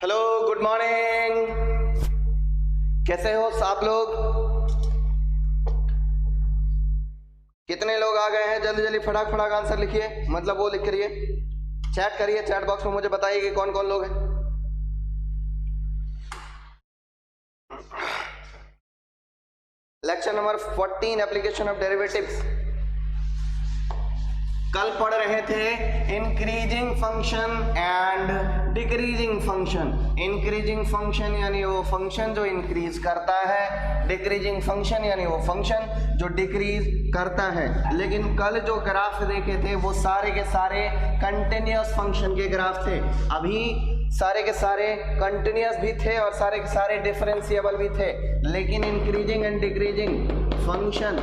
Hello, good morning. कैसे हो आप लोग? कितने लोग आ गए हैं? जल्दी जल्दी फटाक फटाक आंसर लिखिए, मतलब वो लिख करिए, चैट करिए, चैट बॉक्स में मुझे बताइए कि कौन कौन लोग हैं। Lecture number 14, application of derivatives. कल पढ़ रहे थे increasing function and decreasing function. Increasing function यानी वो फंक्शन जो इंक्रीज करता है, डिक्रीजिंग फंक्शन यानी वो फंक्शन जो डिक्रीज करता है। लेकिन कल जो ग्राफ देखे थे वो सारे के सारे कंटिन्यूअस फंक्शन के ग्राफ थे। अभी सारे के सारे कंटिन्यूअस भी थे और सारे के सारे डिफरेंशिएबल भी थे, लेकिन increasing and decreasing function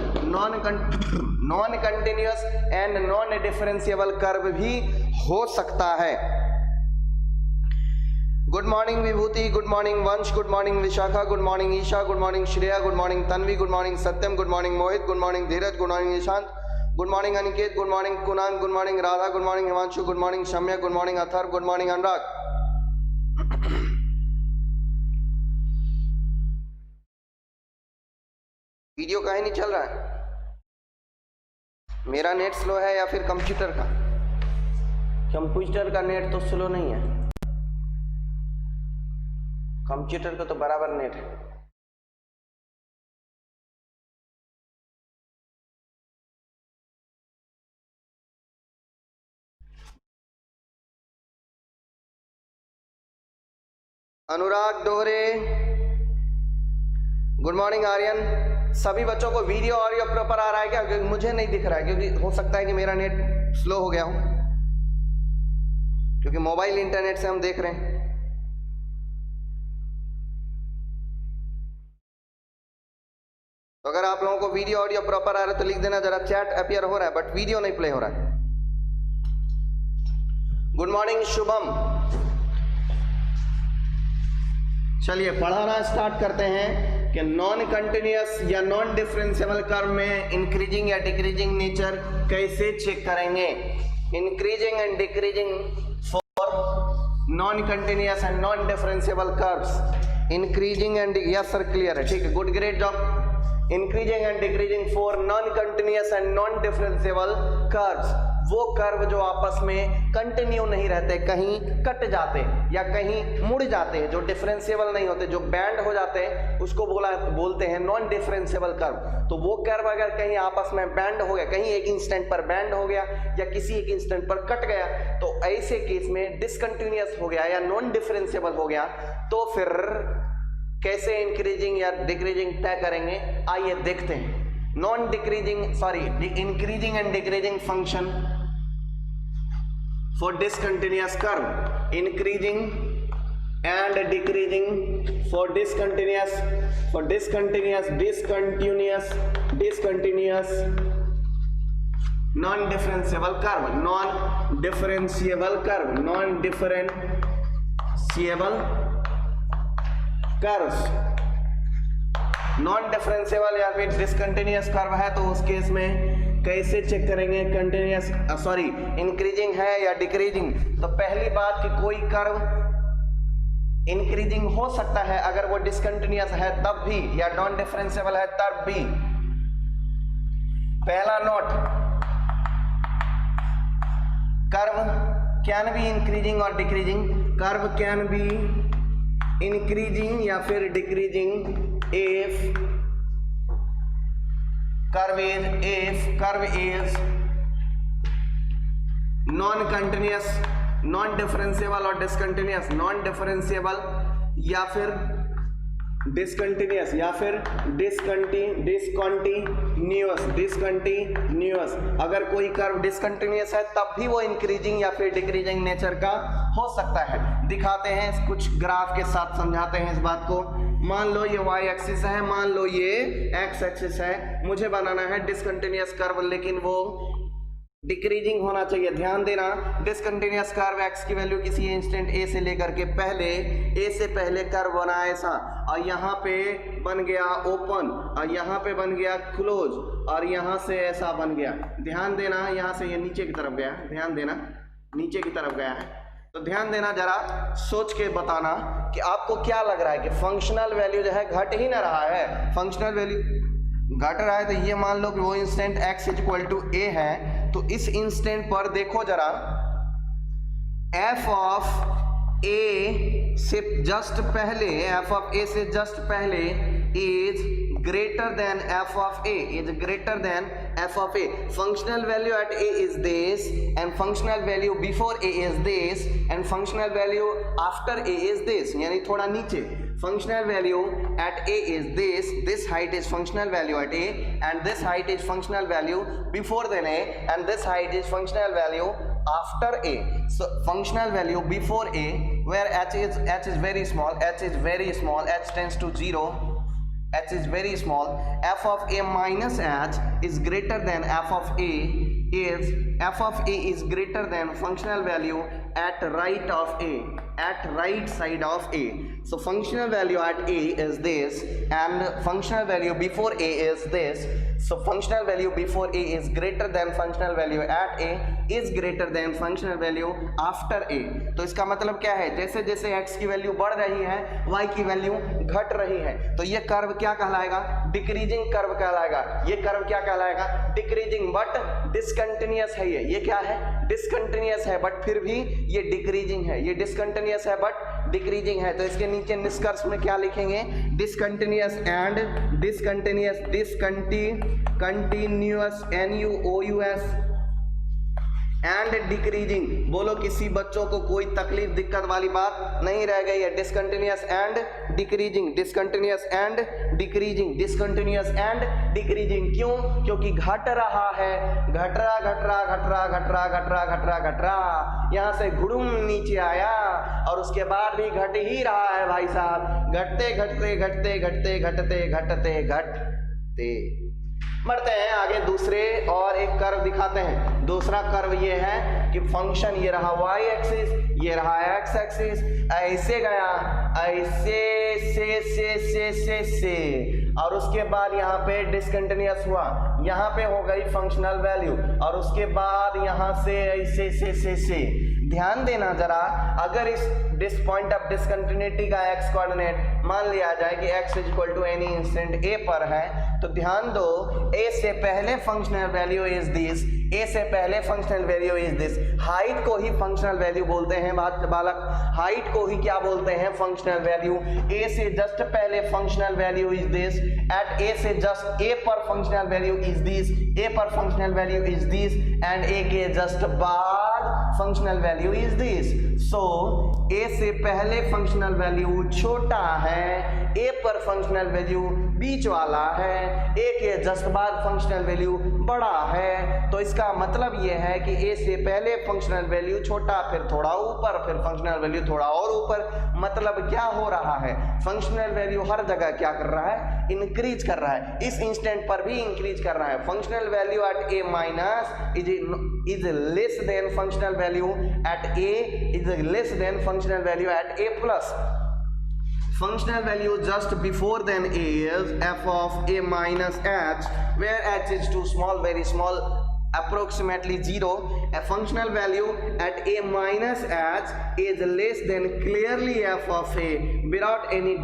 non continuous and non differentiable curve भी हो सकता है। Good morning Vibhuti, good morning Vansh, good morning Vishakha, good morning Isha, good morning Shreya, good morning Tanvi, good morning Satyam, good morning Mohit, good morning Dheeraj, good morning Nishant, good morning Aniket, good morning Kunang, good morning Radha, good morning Himanshu, good morning Shamya, good morning Atharva, good morning Anurag. Video काहे नहीं चल रहा है? मेरा net slow है या फिर computer का? कंप्यूटर का नेट तो स्लो नहीं है, कंप्यूटर का तो बराबर नेट है। अनुराग डोरे, गुड मॉर्निंग आर्यन। सभी बच्चों को वीडियो ऑडियो प्रॉपर आ रहा है क्या? क्योंकि मुझे नहीं दिख रहा है, क्योंकि हो सकता है कि मेरा नेट स्लो हो गया हो, क्योंकि मोबाइल इंटरनेट से हम देख रहे हैं। तो अगर आप लोगों को वीडियो ऑडियो प्रॉपर आ रहा है तो लिख देना जरा, चैट अपीयर हो रहा है बट वीडियो नहीं प्ले हो रहा है। Good morning Shubham. चलिए पढ़ाना स्टार्ट करते हैं कि नॉन कंटिन्यूअस या नॉन डिफरेंशिएबल कर्व में इंक्रीजिंग या डिक्रीजिंग नेचर कैसे चेक करेंगे। Increasing and decreasing for non continuous and non differentiable curves. Increasing and, yes sir clear है, ठीक है, good, great job. Increasing and decreasing for non continuous and non differentiable curves, वो curve जो आपस में continue नहीं रहते, कहीं कट जाते या कहीं मुड़ जाते हैं, जो डिफरेंशिएबल नहीं होते, जो बैंड हो जाते हैं, उसको बोलते हैं नॉन डिफरेंशिएबल कर्व। तो वो कर्व अगर कहीं आपस में बैंड हो गया, कहीं एक इंस्टेंट पर बैंड हो गया या किसी एक इंस्टेंट पर कट गया, तो ऐसे केस में डिसकंटिन्यूअस हो गया या नॉन डिफरेंशिएबल हो गया, तो फिर कैसे इंक्रीजिंग या डिक्रीजिंग तय करेंगे, आइए देखते हैं। Non decreasing increasing and decreasing function for discontinuous curve, increasing and decreasing for discontinuous non-differentiable curve, non-differentiable curves। Non differentiable या फिर डिसकंटिन्यूअस कर्व है तो उस केस में कैसे चेक करेंगे इंक्रीजिंग है या डिक्रीजिंग। तो पहली बात कि कोई कर्व इंक्रीजिंग हो सकता है अगर वो डिसकंटिन्यूअस है तब भी, या नॉन डिफरेंशिएबल है तब भी। पहला note, curve can be increasing और decreasing. Curve can be increasing या फिर decreasing if curve is non-continuous, non-differentiable और discontinuous, non-differentiable या फिर डिसकंटिन्यूअस या फिर डिसकंटिन्यूअस। अगर कोई कर्व डिसकंटिन्यूअस है तब भी वो इंक्रीजिंग या फिर डिक्रीजिंग नेचर का हो सकता है। दिखाते हैं कुछ ग्राफ के साथ, समझाते हैं इस बात को। मान लो ये y एक्सिस है, मान लो ये x एक्सिस है, मुझे बनाना है डिसकंटिन्यूअस कर्व, लेकिन वो डिक्रीजिंग होना चाहिए। ध्यान देना, डिसकंटिन्यूअस कर्व x की वैल्यू किसी इंस्टेंट a से लेकर के a से पहले कर्व बना ऐसा, और यहाँ पे बन गया ओपन, और यहाँ पे बन गया क्लोज, और यहाँ से ऐसा बन गया। ध्यान देना, यहाँ से ये नीचे की तरफ गया, ध्यान देना नीचे की तरफ गया है। तो ध्यान देना, जरा सोच के बताना कि आपको क्या लग रहा है कि फंक्शनल वैल्यू जो है घट ही ना रहा है, फंक्शनल वैल्यू घट रहा है। तो ये मान लो कि वो instant x equal to a है, तो इस इंस्टेंट पर देखो जरा f ऑफ a से जस्ट पहले, f ऑफ a से जस्ट पहले is greater than f of a, is greater than f of a. Functional value at a is this, and functional value before a is this, and functional value after a is this. यानी थोड़ा नीचे, functional value at a is this height is functional value at a, and this height is functional value before than a, and this height is functional value after a. So functional value before a, where h is very small, h tends to 0, h is very small, f of a minus h is greater than f of a, is f of a is greater than functional value at right of a, at right side of a. So functional value at a is this, and functional value before a is this. So functional value before a is greater than functional value at a is greater than functional value after a. तो इसका मतलब क्या है, जैसे जैसे x की value बढ़ रही है y की वैल्यू घट रही है, तो ये कर्व क्या कहलाएगा, डिक्रीजिंग कर्व कहलाएगा। ये कर्व क्या कहलाएगा, डिक्रीजिंग, बट डिसकंटिन्यूअस है। ये क्या है, डिसकंटिन्यूअस है, बट फिर भी ये डिक्रीजिंग है। ये डिसकंटिन्यूअस है बट डिक्रीजिंग है। तो इसके नीचे निष्कर्ष में क्या लिखेंगे, discontinuous and discontinuous, continuous NUOUS and decreasing. बोलो किसी बच्चों को कोई तकलीफ दिक्कत वाली बात नहीं रह गई है। Discontinuous and decreasing, discontinuous and decreasing, discontinuous and decreasing. क्यों, क्योंकि घट रहा है, घट रहा, यहाँ से गुड़ुम नीचे आया और उसके बाद भी घट ही रहा है भाई साहब, घटते बढ़ते हैं आगे। दूसरे और एक कर्व दिखाते हैं। दूसरा कर्व ये है कि फंक्शन ये रहा y एक्सिस, ये रहा x एक्सिस, ऐसे गया, ऐसे से और उसके बाद यहाँ पे डिसकंटिन्यूअस हुआ, यहाँ पे हो गई फंक्शनल वैल्यू, और उसके बाद यहाँ से ऐसे से। ध्यान देना जरा, अगर इस पॉइंट ऑफ डिसकंटिन्यूटी का x कोऑर्डिनेट मान लिया जाए कि x equal to any instant a पर है, तो ध्यान दो a से पहले functional value is this, a से पहले functional value is this. Height को ही फंक्शनल वैल्यू बोलते हैं बालक, हाइट को ही क्या बोलते हैं, फंक्शनल वैल्यू। a से जस्ट पहले functional value is this, at a से जस्ट a पर functional value is this, a पर functional value is this, and a के जस्ट बाद functional value is this. So a से पहले फंक्शनल वैल्यू छोटा है, a पर फंक्शनल वैल्यू बीच वाला है, a के जस्ट बाद फंक्शनल वैल्यू बड़ा है। तो इसका मतलब ये है कि a से पहले फंक्शनल वैल्यू छोटा, फिर थोड़ा ऊपर, फिर फंक्शनल वैल्यू थोड़ा और ऊपर। मतलब क्या हो रहा है, फंक्शनल वैल्यू हर जगह क्या कर रहा है, इंक्रीज कर रहा है। इस इंस्टेंट पर भी इंक्रीज कर रहा है। Functional value at a minus is less than functional value at a is less than functional value at a plus. Functional value just before than a is f of a minus h, where h is too small, very small, approximately 0. A functional value at a minus h is less than clearly f of a without any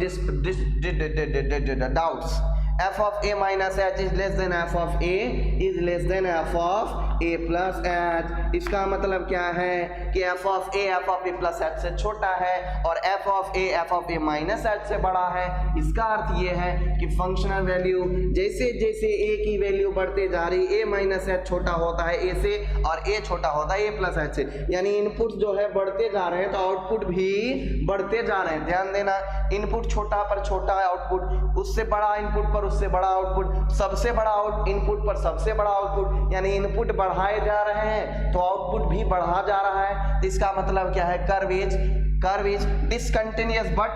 doubts. F of a minus h is less than f of a is less than f of a plus h। इसका मतलब क्या है कि f of a plus h से छोटा है और f of a minus h से बड़ा है। इसका अर्थ ये है कि फंक्शनल वैल्यू जैसे जैसे a की वैल्यू बढ़ते जा रही, a माइनस h छोटा होता है a से और a छोटा होता है a प्लस h से। यानी इनपुट जो है बढ़ते जा रहे हैं तो आउटपुट भी बढ़ते जा रहे हैं। ध्यान देना, इनपुट छोटा पर छोटा आउटपुट, उससे बड़ा इनपुट पर उससे बड़ा आउटपुट, सबसे बड़ा इनपुट पर सबसे बड़ा आउटपुट, यानी इनपुट बढ़ाए जा रहे हैं तो आउटपुट भी बढ़ा जा रहा है। इसका मतलब क्या है, कर्व इज डिसकंटिन्यूअस बट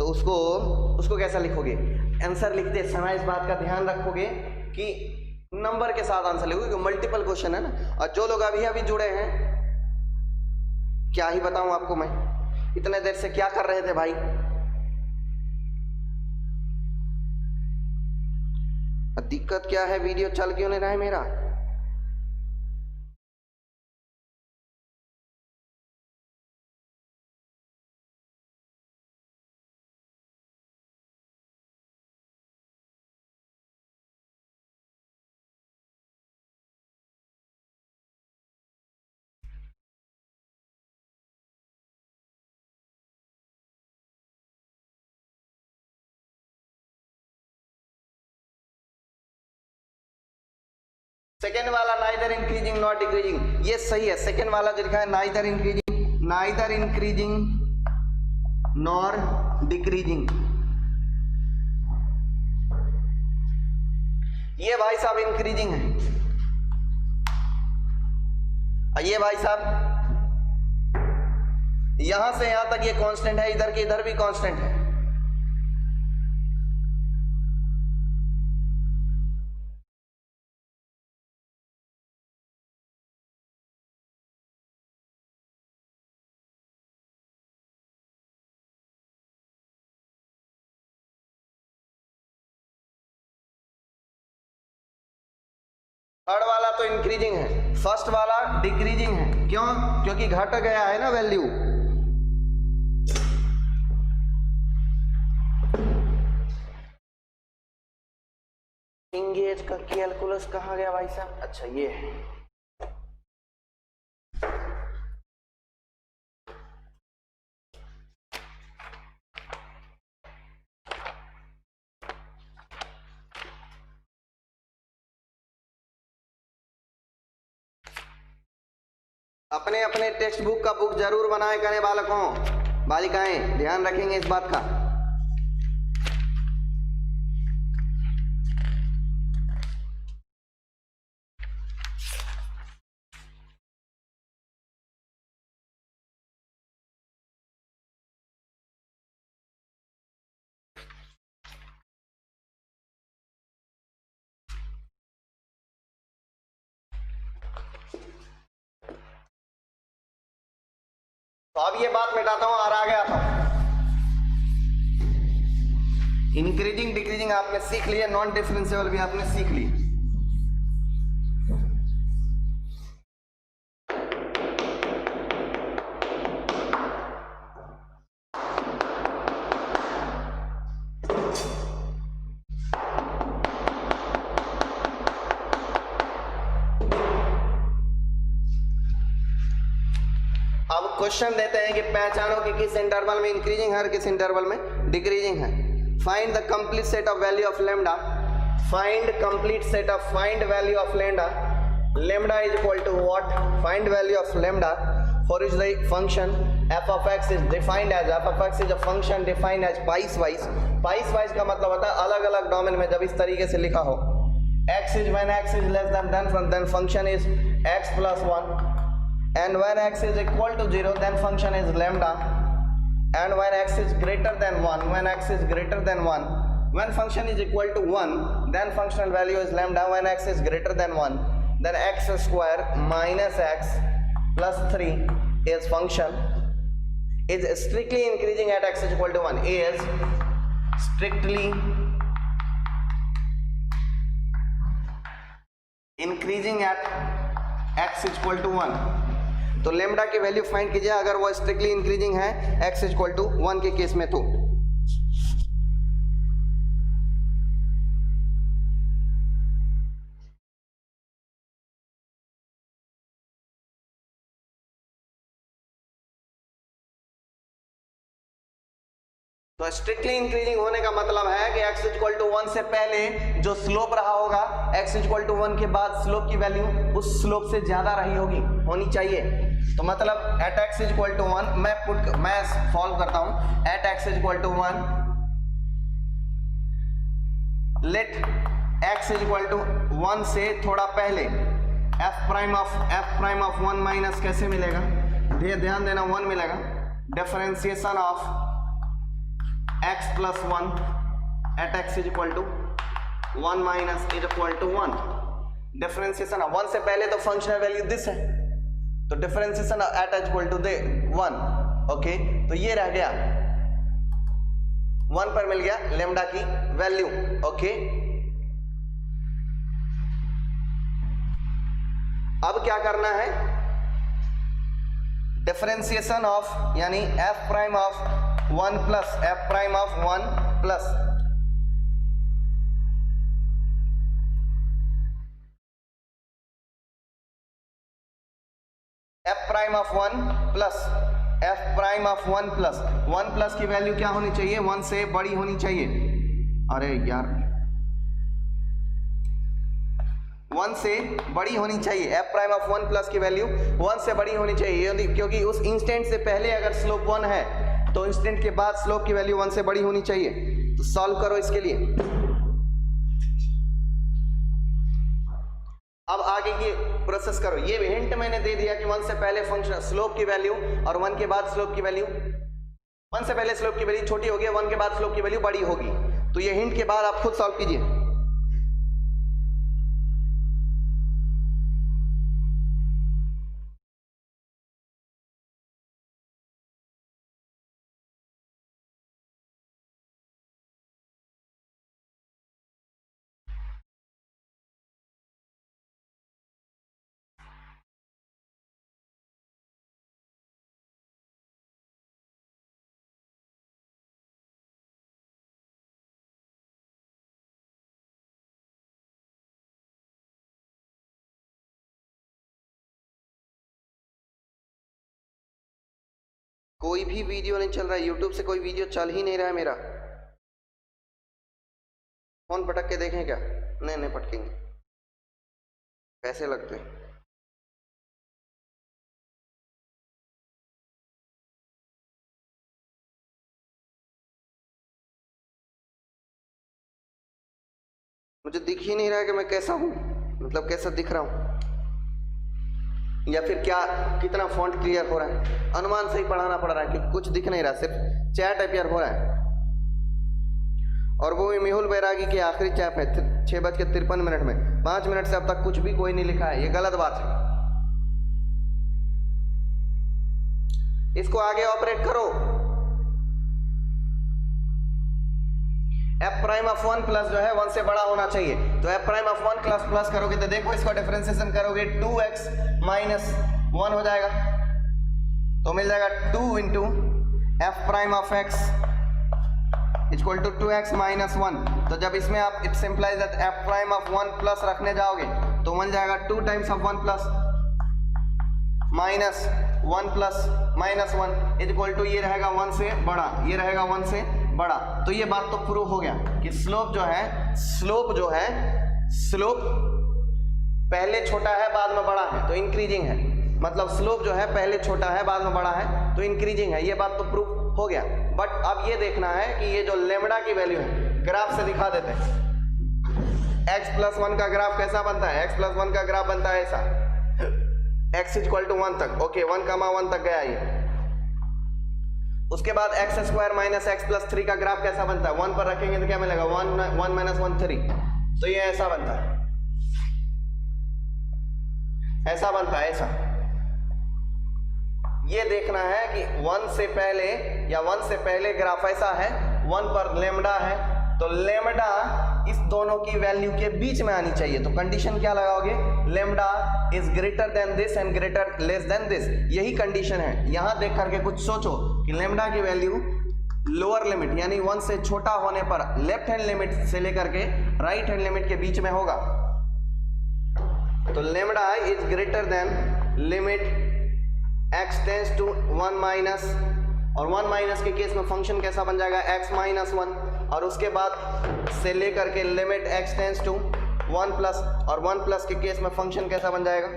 तो उसको कैसा लिखोगे? आंसर लिखते समय इस बात का ध्यान रखोगे कि नंबर के साथ आंसर लिखोगे, क्योंकि मल्टीपल क्वेश्चन है ना। और जो लोग अभी जुड़े हैं, क्या ही बताऊं आपको मैं, इतने देर से क्या कर रहे थे भाई? दिक्कत क्या है, वीडियो चल क्यों नहीं रहा है मेरा? सेकेंड वाला नाइदर इंक्रीजिंग नॉट डिक्रीजिंग, ये सही है। सेकेंड वाला जो लिखा है नाइदर इंक्रीजिंग नॉर डिक्रीजिंग, ये भाई साहब इंक्रीजिंग है। ये भाई साहब यहां से यहां तक ये कांस्टेंट है, इधर के इधर भी कांस्टेंट है। थर्ड वाला तो इंक्रीजिंग है, फर्स्ट वाला डिक्रीजिंग है। क्यों? क्योंकि घट गया है ना वैल्यू। इंगेज का कैलकुलस कहाँ गया भाई साहब? अच्छा ये है। अपने अपने टेक्स्ट बुक का बुक जरूर बनाए करें बालकों, बालिकाएं, ध्यान रखेंगे इस बात का। तो अब ये बात मिटाता हूं और आ गया था। इंक्रीजिंग डिक्रीजिंग आपने सीख लिया, नॉन डिफरेंशिएबल भी आपने सीख लिया। अब क्वेश्चन देते हैं कि पहचानो कि किस इंटरवल में इंक्रीजिंग है और किस इंटरवल में डिक्रीजिंग है। Find the complete set of value of lambda, find complete set of, find value of lambda, lambda is equal to what? Find value of lambda for is the function f of x is defined as, f of x is a function defined as piece wise। piece wise का मतलब होता है अलग अलग domain में जब इस तरीके से लिखा हो, x is when x is less than then function is x plus 1, and when x is equal to 0 then function is lambda, and when x is greater than 1, when x is greater than 1, when function is equal to 1 then functional value is lambda, when x is greater than 1 then x square minus x plus 3 is function is strictly increasing at x is equal to 1, is strictly increasing at x is equal to 1। तो lambda की value find कीजिए अगर वो strictly increasing है x is equal to 1 के case में। तो strictly increasing होने का मतलब है कि x इक्वल टू 1 से पहले जो स्लोप रहा होगा, x इक्वल टू 1 के बाद स्लोप की वैल्यू उस स्लोप से ज्यादा रही होनी चाहिए। तो मतलब एट x इक्वल टू 1 मैं सॉल्व करता हूं। At x equal to 1 let x equal to 1 से थोड़ा पहले f प्राइम ऑफ 1 माइनस कैसे मिलेगा? ध्यान देना 1 मिलेगा। Differentiation of x plus 1 at x is equal to 1 minus is equal to 1. Differentiation 1 से पहले तो फंक्शनल वैल्यू दिस है, तो differentiation at is equal to 1. Okay, तो ये रह गया 1 पर मिल गया लेमडा की वैल्यू. ओके, अब क्या करना है, डिफरेंशिएशन ऑफ यानी F prime of 1 plus F prime of 1 plus F prime of 1 plus F prime of 1 plus 1 plus की वैल्यू क्या होनी चाहिए, 1 से बड़ी होनी चाहिए. अरे यार 1 से बड़ी होनी चाहिए. एफ प्राइम ऑफ 1 प्लस की वैल्यू 1 से बड़ी होनी चाहिए, क्योंकि उस इंस्टेंट से पहले अगर स्लोप 1 है तो इंस्टेंट के बाद स्लोप की वैल्यू 1 से बड़ी होनी चाहिए. तो सॉल्व करो इसके लिए. अब आगे की प्रोसेस करो. ये भी हिंट मैंने दे दिया कि 1 से पहले फंक्शन स्लोप की वैल्यू और 1 के बाद स्लोप की वैल्यू, 1 से पहले स्लोप की वैल्यू छोटी होगी, 1 के बाद स्लोप की वैल्यू बड़ी होगी. तो ये हिंट के बाद आप खुद सॉल्व कीजिए. कोई भी वीडियो नहीं चल रहा है, यूट्यूब से कोई वीडियो चल ही नहीं रहा है मेरा. फोन पटक के देखें क्या? नहीं पटकेंगे, पैसे लगते हैं. मुझे दिख ही नहीं रहा है कि मैं कैसा हूं, मतलब कैसा दिख रहा हूं, या फिर क्या कितना फॉन्ट क्लियर हो रहा है. अनुमान से ही पढ़ाना पड़ रहा है क्योंकि कुछ दिख नहीं रहा, सिर्फ चैट अपीयर हो रहा है. और वो भी मेहुल बैरागी की आखिरी चैप है 6:53 में. 5 मिनट से अब तक कुछ भी कोई नहीं लिखा है, ये गलत बात है. इसको आगे ऑपरेट करो. एफ प्राइम ऑफ 1 प्लस जो है 1 से बड़ा होना चाहिए. तो F prime of 1 plus plus करोगे तो देखो इसको डिफरेंशिएशन करोगे 2x माइनस 1 हो जाएगा, तो मिल जाएगा 2 into f prime of x equal to 2x minus 1. तो जब इसमें आप it simplify that f prime of 1 plus रखने जाओगे तो मिल जाएगा 2 times of 1 plus minus 1 plus minus 1 equal to ये रहेगा 1 से बड़ा, ये रहेगा 1 से बड़ा. तो ये बात तो प्रूव हो गया कि स्लोप जो है स्लोप पहले छोटा है बाद में बड़ा है तो इंक्रीजिंग है. मतलब स्लोप जो है पहले छोटा है बाद में बड़ा है तो इंक्रीजिंग है. ये बात तो प्रूव हो गया. बट अब ये देखना है कि ये जो लेमडा की वैल्यू है ग्राफ से दिखा देते हैं. x प्लस 1 का ग्राफ कैसा बनता है? x प्लस 1 का ग्राफ बनता है ऐसा, x इक्वल टू 1 तक. ओके, 1,1 तक गया ये. उसके बाद x square minus x plus 3 का ग्राफ कैसा बनता है? 1 पर रखेंगे तो क्या मिलेगा? 1 माइनस 1 3. तो ये ऐसा बनता है, ऐसा बनता है, ऐसा. ये देखना है कि 1 से पहले या 1 से पहले ग्राफ ऐसा है, 1 पर लेमडा है, तो लेमडा इस दोनों की वैल्यू के बीच में आनी चाहिए. तो कंडीशन क्या लगाओगे? Lambda is greater than this and greater less than this. यही कंडीशन है. यहां देख करके कुछ सोचो कि लेमडा की वैल्यू लोअर लिमिट यानी 1 से छोटा होने पर लेफ्ट हैंड लिमिट से लेकर के राइट हैंड लिमिट के बीच में होगा. तो lambda is greater than limit x tends to 1 minus, और 1 माइनस के केस में फंक्शन कैसा बन जाएगा? x minus 1. और उसके बाद से लेकर के limit x tends to 1 plus, और 1 प्लस के केस में फंक्शन कैसा बन जाएगा?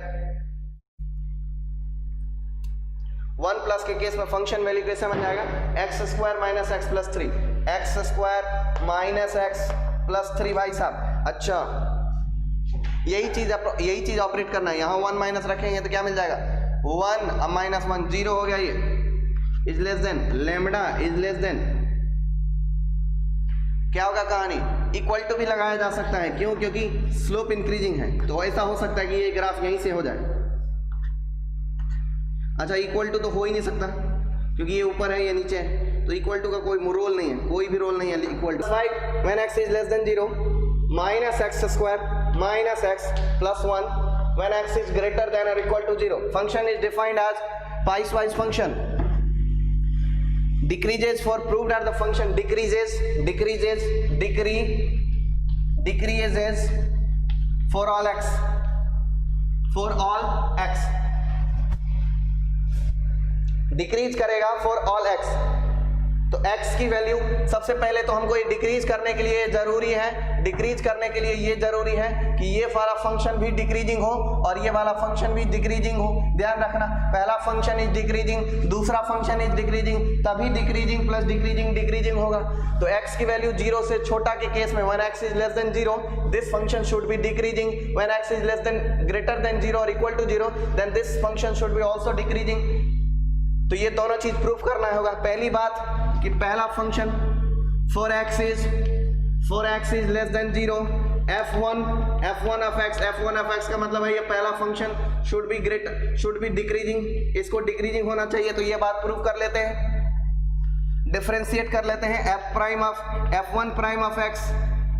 1 प्लस के केस में फंक्शन वैल्यू कैसे बन जाएगा? X square minus x plus 3. X square minus x plus 3 भाई साहब. अच्छा, यही चीज ऑपरेट करना है. यहाँ 1 माइनस रखेंगे तो क्या मिल जाएगा? 1 माइनस 1 0 हो गया. ये is less then lambda is less then क्या होगा कहानी, इक्वल टू भी लगाया जा सकता है, क्यों, क्योंकि स्लोप इंक्रीजिंग है, तो ऐसा हो सकता है कि ये ग्राफ यहीं से हो जाए। अच्छा, इक्वल टू तो हो ही नहीं सकता क्योंकि ये ऊपर है ये नीचे है, तो इक्वल टू का कोई रोल नहीं है, कोई भी रोल नहीं है equal to. When x is less than 0 minus x square minus x plus 1 when x is greater than और equal to 0 function is defined as piecewise function. decreases for proved are the function decreases for all x decrease करेगा for all x। तो x की value सबसे पहले तो हमको ये decrease करने के लिए जरूरी है, डिक्रीज करने के लिए ये जरूरी है कि ये वाला फंक्शन भी डिक्रीजिंग हो और ये वाला फंक्शन भी डिक्रीजिंग हो। ध्यान रखना, पहला फंक्शन इज डिक्रीजिंग, दूसरा फंक्शन इज डिक्रीजिंग, तभी डिक्रीजिंग प्लस डिक्रीजिंग होगा। तो x की वैल्यू 0 से छोटा के केस में when x is less than 0 this function should be decreasing, when x is less than greater than 0 or equal to 0 then this function should be also decreasing। तो ये दोनों चीज प्रूफ करना होगा। पहली बात कि पहला function for x is less than 0 f1 of x का मतलब है ये पहला फंक्शन should be decreasing, इसको डिक्रीजिंग होना चाहिए। तो ये बात प्रूफ कर लेते हैं, डिफरेंशिएट कर लेते हैं। f1 prime of x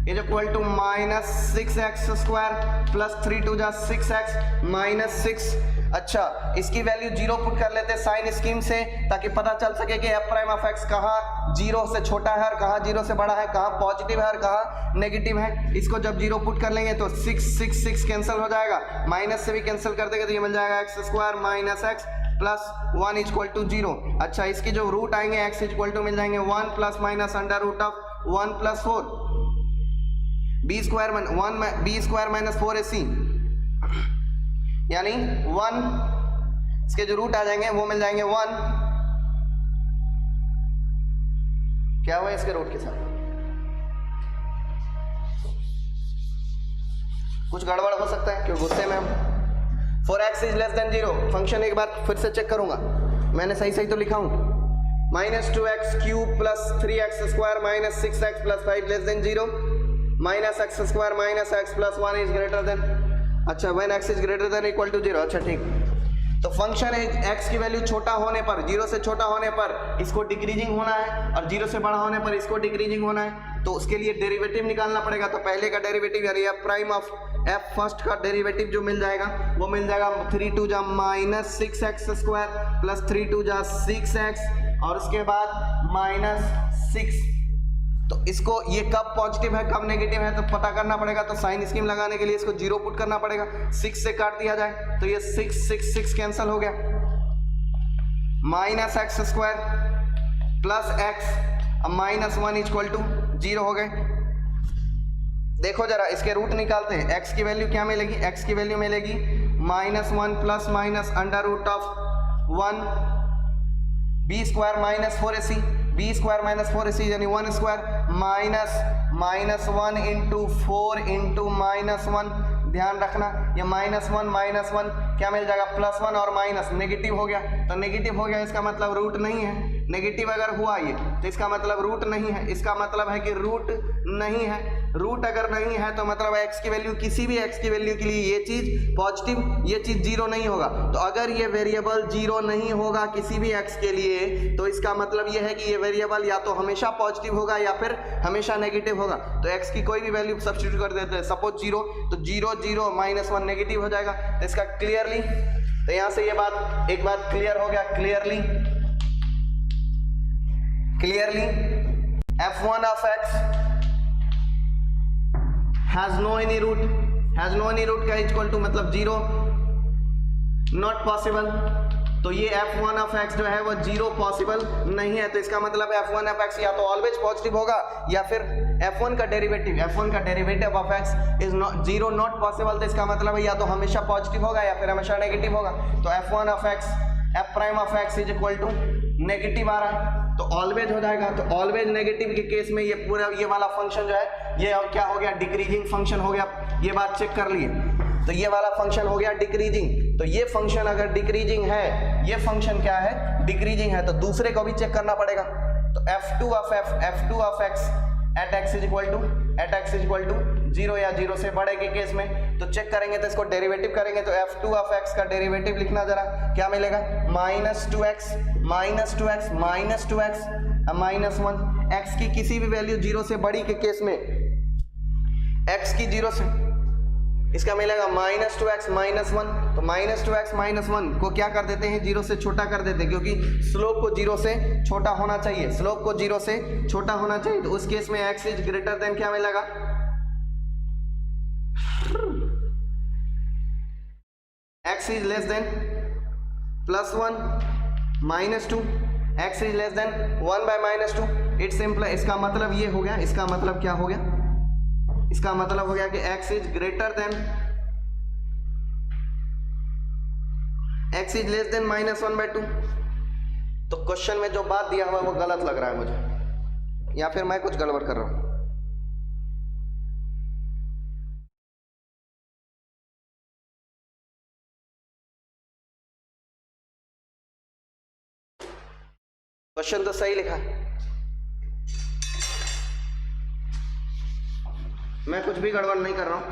is equal to minus 6x square plus 3 2 जा 6x माइनस 6। अच्छा, इसकी वैल्यू 0 पुट कर लेते हैं साइन स्कीम से, ताकि पता चल सके कि f प्राइम ऑफ x कहाँ 0 से छोटा है और कहाँ 0 से बड़ा है, कहाँ पॉजिटिव है और कहाँ नेगेटिव है। इसको जब 0 पुट कर लेंगे तो 6 कैंसिल हो जाएगा, माइनस से भी कैंसिल कर देंगे तो ये मिल जाएगा x square minus x plus 1 equal to 0। अच्छा, इसके जो रूट आएंगे x इक्वल टू मिल जाएंगे 1 plus minus under root of 1 plus 4 b square minus 4ac, यानी 1, इसके जो रूट आ जाएंगे वो मिल जाएंगे 1। क्या हुआ इसके रूट के साथ, कुछ गड़बड़ हो सकता है क्यों गुस्से में हम। for x is less than 0 function एक बार फिर से चेक करूंगा, मैंने सही तो लिखा हूं, minus 2x cube plus 3x square minus 6x plus 5 less than 0 minus x square minus x plus 1 is greater than. अच्छा, when x is greater than equal to 0। अच्छा ठीक, तो फंक्शन है x की वैल्यू छोटा होने पर, 0 से छोटा होने पर इसको डिक्रीजिंग होना है और 0 से बड़ा होने पर इसको डिक्रीजिंग होना है। तो उसके लिए डेरिवेटिव निकालना पड़ेगा। तो पहले का डेरिवेटिव यानी f prime of f first का डेरिवेटिव जो मिल जाएगा वो मिल जाएगा 3 2 जा माइनस 6x स्क्वायर प्लस 3 2 जा 6x और उसके बाद माइनस 6। तो इसको ये कब पॉजिटिव है कब नेगेटिव है तो पता करना पड़ेगा। तो साइन स्कीम लगाने के लिए इसको 0 पुट करना पड़ेगा, 6 से काट दिया जाए तो ये 6 कैंसिल हो गया, minus x square plus x minus 1 equal to 0 हो गए। देखो जरा इसके रूट निकालते हैं, x की वैल्यू क्या मिलेगी, x की वैल्यू मिलेगी minus 1 plus minus under root of 1 b square minus 4ac, b square minus 4ac यानी 1 square minus 1 into 4 into minus 1। ध्यान रखना ये माइनस 1 क्या मिल जाएगा प्लस 1 और माइनस नेगेटिव हो गया। तो नेगेटिव हो गया इसका मतलब रूट नहीं है, नेगेटिव अगर हुआ ये तो इसका मतलब रूट नहीं है, इसका मतलब है कि रूट नहीं है। रूट अगर नहीं है तो मतलब x की वैल्यू किसी भी x की वैल्यू के लिए ये चीज पॉजिटिव, ये चीज 0 नहीं होगा। तो अगर ये वेरिएबल 0 नहीं होगा किसी भी x के लिए तो इसका मतलब ये है कि ये वेरिएबल या तो हमेशा पॉजिटिव होगा या फिर हमेशा नेगेटिव होगा। तो x की कोई भी वैल्यू सब्स्टिट्यूट कर देते हैं, सपोज 0 तो 0 0 माइनस 1 नेगेटिव हो जाएगा। तो इसका क्लियरली, तो यहां से ये बात एक बात क्लियर हो गया, clearly f1 of x has no any root का इक्वल टू मतलब 0, नॉट पॉसिबल। तो ये f1 of x जो है वो 0 पॉसिबल नहीं है। तो इसका मतलब f1 of x या तो ऑलवेज पॉजिटिव होगा या फिर f1 का derivative of x is 0 not possible. तो इसका मतलब है या तो हमेशा पॉजिटिव होगा या फिर हमेशा नेगेटिव होगा। तो f1 of x f prime of x is equal to negative आ रहा है तो ऑलवेज हो जाएगा। तो ऑलवेज नेगेटिव के केस में ये पूरा ये वाला फंक्शन जो है ये क्या हो गया, डिक्रीजिंग फंक्शन हो गया। ये बात चेक कर लिए, तो ये वाला फंक्शन हो गया डिक्रीजिंग। तो ये फंक्शन अगर डिक्रीजिंग है, ये फंक्शन क्या है डिक्रीजिंग है, तो दूसरे को भी चेक करना पड़ेगा। तो f2 of x at x is equal to 0 या 0 से बड़े के केस में। तो चेक करेंगे तो इसको डेरिवेटिव करेंगे तो f2 ऑफ x का डेरिवेटिव लिखना जरा, क्या मिलेगा, -2x माइनस 1, x की किसी भी वैल्यू 0 से बड़ी के केस में, x की 0 से, इसका मिलेगा -2x माइनस 1। तो -2x माइनस 1 को क्या कर देते हैं, 0 से छोटा कर देते हैं, क्योंकि स्लोप को 0 से छोटा होना चाहिए, स्लोप को 0 से छोटा होना चाहिए। तो उस केस में x इज ग्रेटर देन क्या मिलेगा, x is less than +1 -2, x is less than 1 by -2। It's simple. इसका मतलब ये हो गया, इसका मतलब क्या हो गया, इसका मतलब हो गया कि x is greater then, x is less then -1/2। तो क्वेश्चन में जो बात दिया हुआ है वो गलत लग रहा है मुझे, या फिर मैं कुछ गड़बड़ कर रहा हूं। क्वेश्चन तो सही लिखा है, मैं कुछ भी गड़बड़ नहीं कर रहा हूं।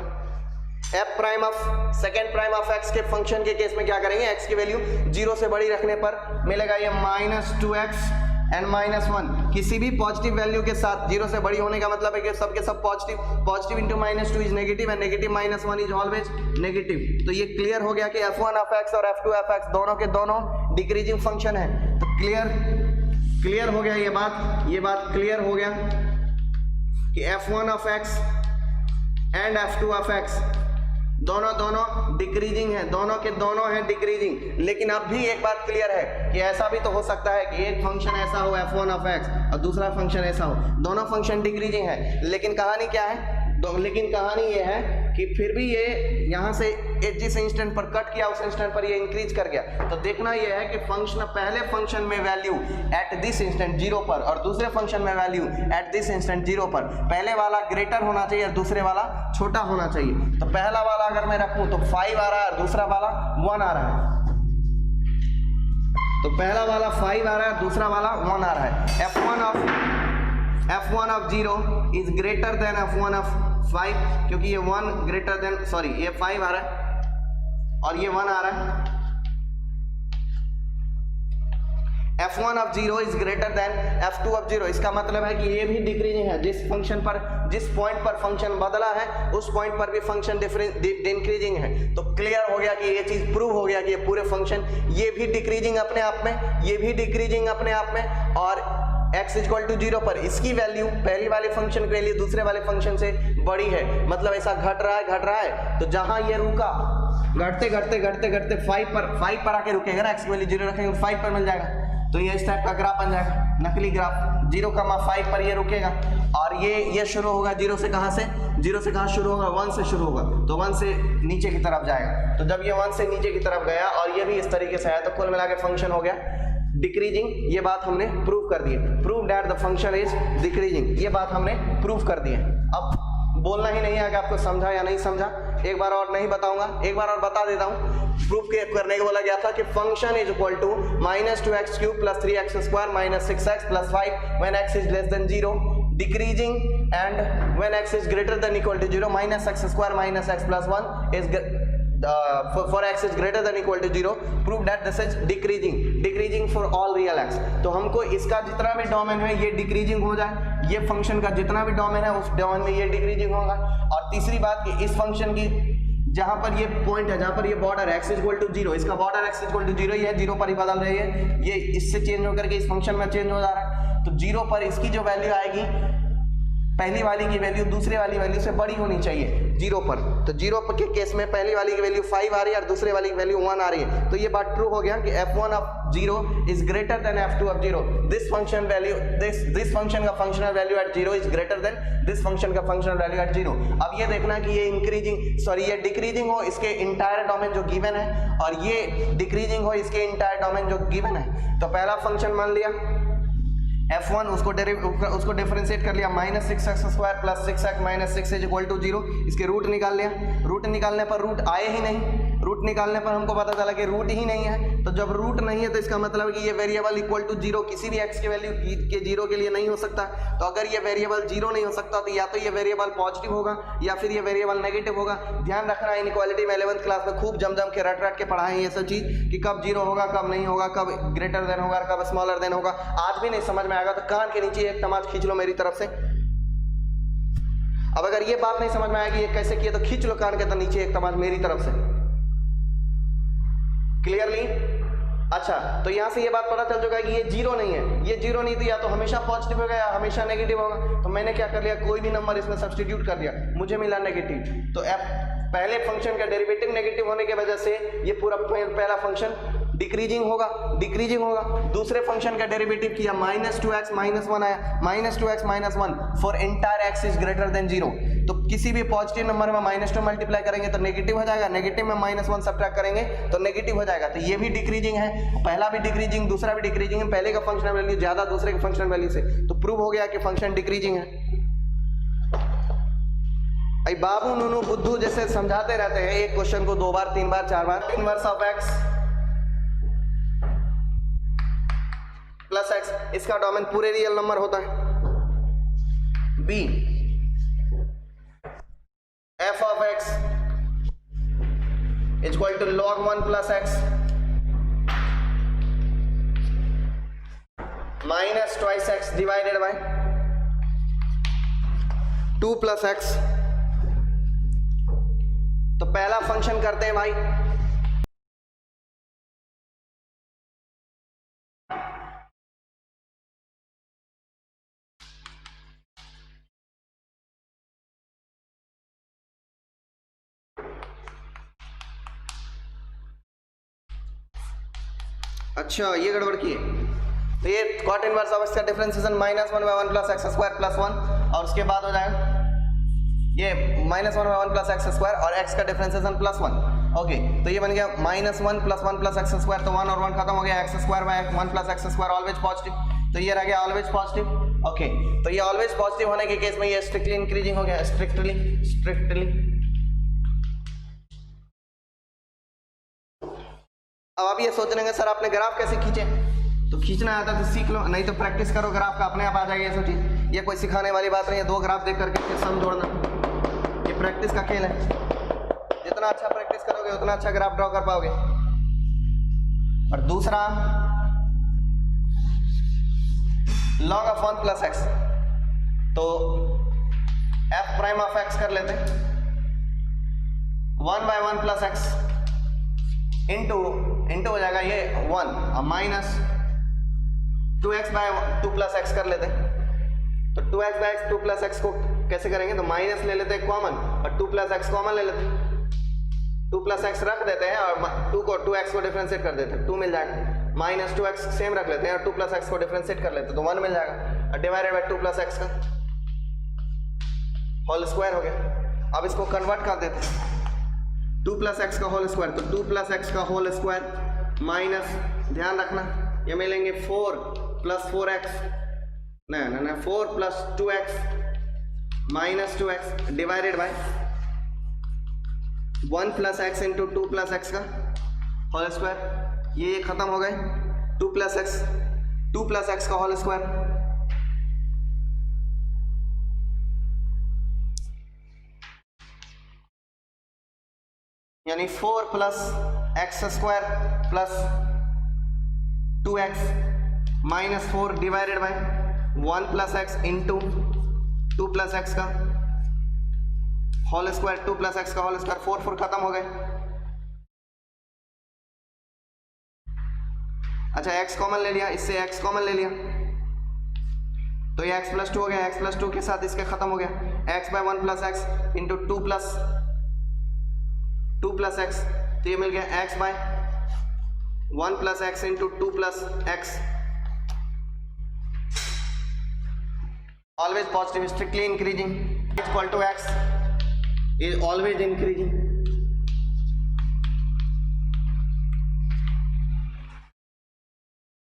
f prime of second prime of x के फंक्शन के केस में क्या करेंगे, x की वैल्यू 0 से बड़ी रखने पर मिलेगा ये -2x एंड -1। किसी भी पॉजिटिव वैल्यू के साथ 0 से बड़ी होने का मतलब है कि सब के सब positive into -2 is negative and negative -1 is always negative. तो ये क्लियर हो गया कि f1 ऑफ x और f2 ऑफ x दोनों के दोनों डिक्रीजिंग फंक्शन है। तो क्लियर हो गया ये बात क्लियर हो गया कि f1 of x and f2 of x दोनों डिक्रीजिंग है, दोनों के दोनों है डिक्रीजिंग। लेकिन अब भी एक बात क्लियर है कि ऐसा भी तो हो सकता है कि एक फंक्शन ऐसा हो f1 ऑफ x और दूसरा फंक्शन ऐसा हो, दोनों फंक्शन डिक्रीजिंग है। लेकिन कहानी क्या है, लेकिन कहानी ये है कि फिर भी ये यहाँ से जिस इंस्टेंट पर कट किया उस इंस्टेंट पर ये इंक्रीज कर गया। तो देखना ये है कि फंक्शन, पहले फंक्शन में वैल्यू एट दिस इंस्टेंट 0 पर और दूसरे फंक्शन में वैल्यू एट दिस इंस्टेंट 0 पर, पहले वाला ग्रेटर होना चाहिए और दूसरे वाला छोटा होना चाहिए। तो पहला वाला अगर मैं रखूं तो 5 आ रहा है और दूसरा वाला 1 आ रहा है। तो पहला वाला 5 आ रहा है, दूसरा वाला 1 आ रहा है। f1 of 0 is greater then f1 of 5, क्योंकि ये 1 ग्रेटर देन, सॉरी ये 5 आ रहा है और ये 1 आ रहा है। f1 of 0 is greater than f2 of 0। इसका मतलब है कि ये भी डिक्रीजिंग है। जिस पॉइंट पर फंक्शन बदला है उस पॉइंट पर भी फंक्शन डिक्रीजिंग है। तो क्लियर हो गया कि ये चीज प्रूव हो गया कि ये पूरे फंक्शन ये भी डिक्रीजिंग अपने आप में, ये भी डिक्रीजिंग अपने आप में। और x इक्वल टू 0 पर इसकी वैल्यू पहली वाले फंक्शन की वैल्यू दूसरे वाले फंक्शन से बड़ी है, मतलब ऐसा घट रहा है। तो जहां ये रुका घटते 5 पर आके रुकेगा ना, x की वैल्यू 0 रखेंगे 5 पर मिल जाएगा। तो ये इस टाइप का ग्राफ बन जाएगा, नकली ग्राफ। 0,5 पर ये रुकेगा और ये शुरू होगा 0 से, कहां से, 0 से कहां शुरू होगा, 1 से शुरू होगा। तो 1 से नीचे की तरफ जाएगा। तो जब ये 1 से नीचे की तरफ गया और ये भी इस तरीके से आया तो कुल मिला के फंक्शन हो गया डिक्रीजिंग। ये बात हमने प्रूव कर दी है, prove that the function is decreasing. ये बात हमने प्रूव कर दी है। अब बोलना ही नहीं है कि आपको समझा या नहीं समझा। एक बार और नहीं बताऊंगा, एक बार और बता देता हूं। प्रूफ करने को बोला गया था कि function is equal to -2x³ + 3x² - 6x + 5 when x is less than 0, decreasing, and when x is greater than equal to 0 -x² - x + 1 is for x is greater than equal to 0, prove that this is decreasing for all real x। तो हमको इसका जितना भी domain है ये decreasing हो जाए, ये फंक्शन का जितना भी डोमेन है उस डोमेन में ये डिक्रीजिंग होगा। और तीसरी बात कि इस फंक्शन की जहां पर ये पॉइंट है, जहां पर ये बॉर्डर है x इक्वल टू 0, इसका बॉर्डर x इक्वल टू 0 ही है, 0 पर ही बदल रही है, ये इससे चेंज होकर के इस फंक्शन में चेंज हो जा रहा है। तो 0 पर इसकी जो वैल्यू आएगी, पहली वाली की वैल्यू दूसरे वाली वैल्यू से बड़ी होनी चाहिए 0 पर। तो 0 के केस में पहली वाली की वैल्यू 5 आ रही है और दूसरे वाली की वैल्यू 1 आ रही है। तो ये बात ट्रू हो गया कि f1 of 0 is greater than f2 of 0। This function value, this function का functional value at 0 is greater than this function का फंक्शनल वैल्यू एट 0। अब ये देखना कि ये ये डिक्रीजिंग हो इसके इंटायर डोमेन जो गिवन है, और ये डिक्रीजिंग हो इसके इंटायर डोमेन जो गिवन है। तो पहला फंक्शन मान लिया f1, उसको डिफरेंशिएट कर लिया, -6x² + 6x - 6 is equal to 0। इसके रूट निकाल लिया, रूट निकालने पर रूट आए ही नहीं, रूट निकालने पर हमको पता चला कि रूट ही नहीं है। तो जब रूट नहीं है तो इसका मतलब है कि ये वेरिएबल इक्वल टू 0 किसी भी x के वैल्यू के 0 के लिए नहीं हो सकता। तो अगर ये वेरिएबल 0 नहीं हो सकता तो या तो ये वेरिएबल पॉजिटिव होगा या फिर ये वेरिएबल नेगेटिव होगा। ध्यान रखना, इनइक्वालिटी में 11th क्लास में खूब जम के रट के पढ़ाए ये सब चीज कि कब 0 होगा, कब नहीं होगा, कब ग्रेटर देन होगा, कब स्मॉलर देन होगा। आज भी नहीं समझ में आएगा तो कान के नीचे एक तमाच खींच लो मेरी तरफ से। अब अगर ये बात नहीं समझ में आएगी ये कैसे किए तो खींच लो कान के तो नीचे एक तमाच मेरी तरफ से। क्लियरली? अच्छा, तो यहां से ये बात पता चल चुका है कि ये 0 नहीं है। ये 0 नहीं तो या तो हमेशा पॉजिटिव होगा या हमेशा नेगेटिव होगा। तो मैंने क्या कर लिया, कोई भी नंबर इसमें सब्स्टिट्यूट कर दिया, मुझे मिला नेगेटिव। तो पहले फंक्शन का डेरिवेटिव नेगेटिव होने की वजह से ये पूरा पहला फंक्शन डिक्रीजिंग होगा। दूसरे फंक्शन का डेरिवेटिव किया -2x -1 आया, -2x -1 for entire x is greater then 0। तो किसी भी पॉजिटिव नंबर में -2 मल्टीप्लाई करेंगे तो नेगेटिव हो जाएगा, नेगेटिव में -1 सब्ट्रैक्ट करेंगे तो नेगेटिव हो जाएगा। तो ये भी डिक्रीजिंग है, पहला भी डिक्रीजिंग, दूसरा भी डिक्रीजिंग है। पहले का फंक्शनल वैल्यू ज्यादा दूसरे के फंक्शनल वैल्यू से, तो प्रूव हो गया कि फंक्शन डिक्रीजिंग है। आई बाबू नूनू बुद्धू जैसे समझाते रहते हैं एक क्वेश्चन को 2 बार 3 बार 4 बार। Inverse of x plus x, इसका डोमेन पूरे रियल नंबर होता है। b f of x is equal to log 1 plus x minus twice x divided by 2 plus x। तो पहला फंक्शन करते हैं भाई, अच्छा ये गड़बड़ की है। तो ये कॉट इनवर्स ऑफ x का differentiation -1/1 plus x square plus 1 और उसके बाद हो जाएगा ये -1/1 प्लस x स्क्वायर और x का डिफरेंशिएशन प्लस 1। ओके, तो ये बन गया -1 प्लस 1 प्लस x स्क्वायर, तो 1 और 1 खत्म हो गया, x square by 1 plus x square always positive. तो ये रह गया ऑलवेज पॉजिटिव। ओके, तो ये ऑलवेज पॉजिटिव होने के केस में ये स्ट्रिक्टली इंक्रीजिंग हो गया, स्ट्रिक्टली। अब आप ये सोच रहे हैं सर आपने ग्राफ कैसे खींचे, तो खींचना आता तो सीख लो, नहीं तो प्रैक्टिस करो, ग्राफ का अपने आप आ जाएगा ये सब चीज। ये कोई सिखाने वाली बात नहीं है, 2 ग्राफ देख करके फिर सम जोड़ना, ये प्रैक्टिस का खेल है। जितना अच्छा प्रैक्टिस करोगे उतना अच्छा ग्राफ ड्रॉ कर पाओगे। और दूसरा log of 1 प्लस x, तो f प्राइम ऑफ x कर लेते हैं 1/1 प्लस x इंटू हो जाएगा ये 1 और minus 2x bye 2 plus x कर लेते हैं। तो 2x बाय 2 प्लस x को कैसे करेंगे, तो माइनस ले लेते हैं कॉमन और 2 प्लस x कॉमन ले लेते हैं, 2 प्लस x रख देते हैं और 2x को डिफरेंशिएट कर देते हैं, 2 मिल जाएगा। माइनस 2x सेम रख लेते हैं और 2 प्लस x को डिफरेंशिएट कर लेते हैं तो 1 मिल जाएगा और डिवाइडेड बाय 2 प्लस x का होल स्क्वायर हो गया। अब इसको कन्वर्ट कर देते हैं, 2 प्लस एक्स का होल स्क्वायर, तो 2 प्लस एक्स का होल स्क्वायर माइनस, ध्यान रखना ये मिलेंगे 4 प्लस 4x, ना 4 plus 2x minus 2x divided by 1 plus x into 2 plus x का होल स्क्वायर। ये खत्म हो गए, 2 प्लस एक्स का होल स्क्वायर यानी 4 plus x square plus 2x minus 4 divided by 1 plus x into 2 plus x का whole square, 2 plus x का whole square, 4 खत्म हो गए। अच्छा x कॉमन ले लिया, इससे x कॉमन ले लिया तो ये x प्लस 2 हो गया, x प्लस 2 के साथ इसके खत्म हो गया, x by 1 plus x into 2 plus x, तो ये मिल गया x by 1 plus x into 2 plus x, always positive, strictly increasing, equal to x is always increasing.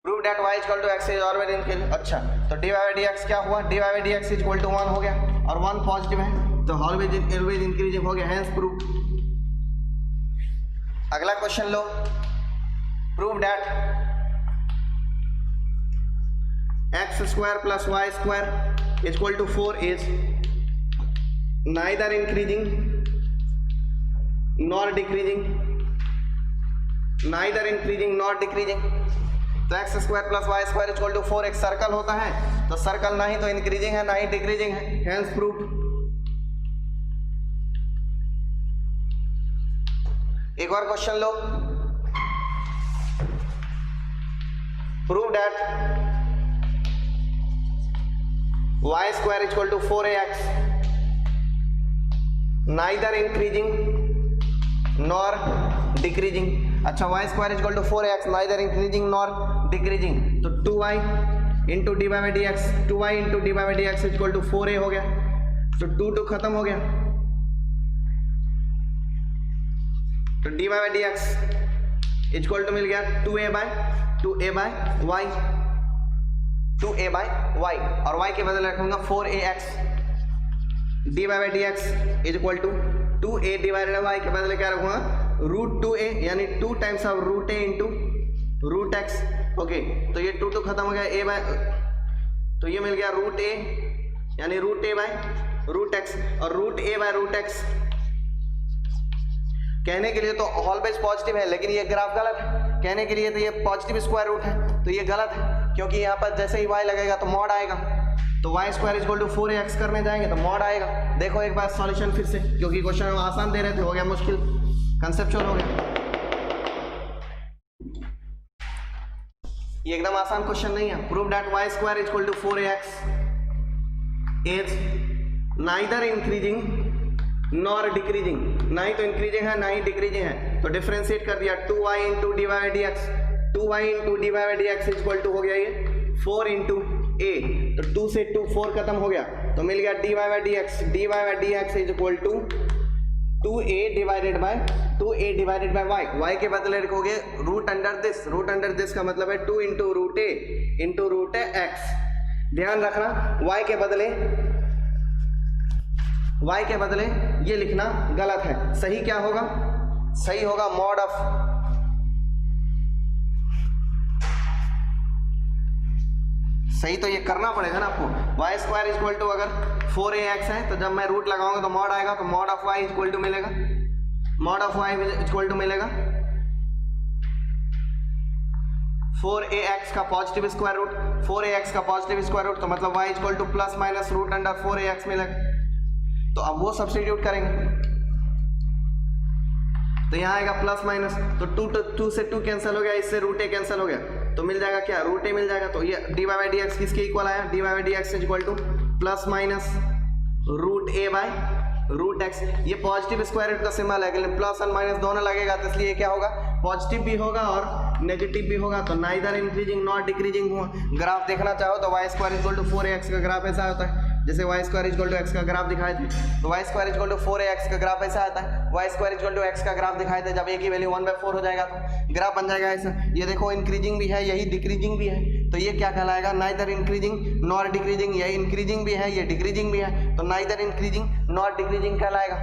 Prove that y equal to x is always increasing. अच्छा, तो dy by dx क्या हुआ, dy by dx is equal to 1 हो गया और 1 positive है तो always increasing हो गया, हेंस प्रूव। अगला क्वेश्चन लो, prove that x square plus y square is equal to 4 is neither increasing nor decreasing, neither increasing nor decreasing। तो x square plus y square equal to 4 एक circle होता है, तो circle ना ही तो इंक्रीजिंग है ना ही डिक्रीजिंग है, हेंस प्रूव्ड। एक और क्वेश्चन लो, prove that y square equal to 4ax neither increasing nor decreasing. अच्छा, y square equal to 4ax neither increasing nor decreasing, तो 2y into d by d x, 2y into d by d x equal to 4a हो गया, तो 2 खत्म हो गया, तो d by d x equal to मिल गया 2a by y, 2a by y, और y के बदले रखूंगा 4ax, d by d x is equal to 2a divided by के बदले क्या रखूंगा रूट 2a, यानी 2 times of root a into root x. Okay, तो ये 2 खत्म हो गया, a बाय, तो ये मिल गया रूट a, यानी root a by root x, और root a by root x कहने के लिए तो ऑलवेज पॉजिटिव है, लेकिन ये ग्राफ गलत है, कहने के लिए तो ये पॉजिटिव स्क्वायर रूट है, तो ये गलत है, क्योंकि यहाँ पर जैसे ही y लगेगा तो मॉड आएगा, तो Y square equal to 4ax करने जाएंगे तो मॉड आएगा। देखो एक बार सॉल्यूशन फिर से, क्योंकि क्वेश्चन हम आसान दे रहे थे, हो गया मुश्किल, कंसेप्चुअल हो गया। ये एकदम आसान क्वेश्चन नहीं है। Prove that y square equal to 4ax is neither increasing nor decreasing, ना ही तो इंक्रीजिंग है ना ही डिक्रीजिंग है, तो डिफरेंशिएट कर दिया 2y into d by d x, 2y into d by d x equal to हो गया ये 4 इंटू a, तो 2 से 2 4 खत्म हो गया, तो मिल गया d by d x, d by d x is equal to 2a divided by y के बदले रखोगे रूट अंडर दिस का मतलब है 2 इंटू रूट ए एक्स। ध्यान रखना y के बदले ये लिखना गलत है, सही क्या होगा, सही होगा मॉड ऑफ, सही तो ये करना पड़ेगा ना आपको। वाई स्क्वायर इक्वल टू अगर 4ax है तो जब मैं रूट लगाऊंगा तो मॉड आएगा, तो mod of y equal to मिलेगा, mod of y equal to मिलेगा 4ax का पॉजिटिव स्क्वायर रूट, 4ax का पॉजिटिव स्क्वायर रूट, तो मतलब y equal to plus minus root under 4ax मिलेगा। तो अब वो सब्स्टिट्यूट करेंगे, तो यहाँ आएगा प्लस माइनस, तो 2 से 2 कैंसिल हो गया, इससे रूट a कैंसिल हो गया, तो मिल जाएगा क्या रूट a मिल जाएगा। तो ये डी बाई डी एक्स किसके इक्वल आया, d by d x equal to plus minus root a by root x. ये पॉजिटिव स्क्वायर रूट का सिंबल है, लेकिन प्लस और माइनस दोनों लगेगा, तो इसलिए क्या होगा पॉजिटिव भी होगा और नेगेटिव भी होगा, तो नाइदर इंक्रीजिंग नॉट डिक्रीजिंग हुआ। ग्राफ देखना चाहो तो Y square equal to 4ax का ग्राफ ऐसा होता है, जैसे y square equal to x का ग्राफ दिखाए थे, तो Y square equal to 4ax का ग्राफ ऐसा आता है, y square equal to x का ग्राफ दिखाए थे, जब a की वैल्यू 1/4 हो जाएगा तो ग्राफ बन जाएगा ऐसा। ये देखो इंक्रीजिंग भी है, यही डिक्रीजिंग भी है, तो ये क्या कहलाएगा नाइदर इंक्रीजिंग नॉर डिक्रीजिंग, ये इंक्रीजिंग भी है ये डिक्रीजिंग भी है, तो नाइदर इंक्रीजिंग नॉट डिक्रीजिंग कहलाएगा।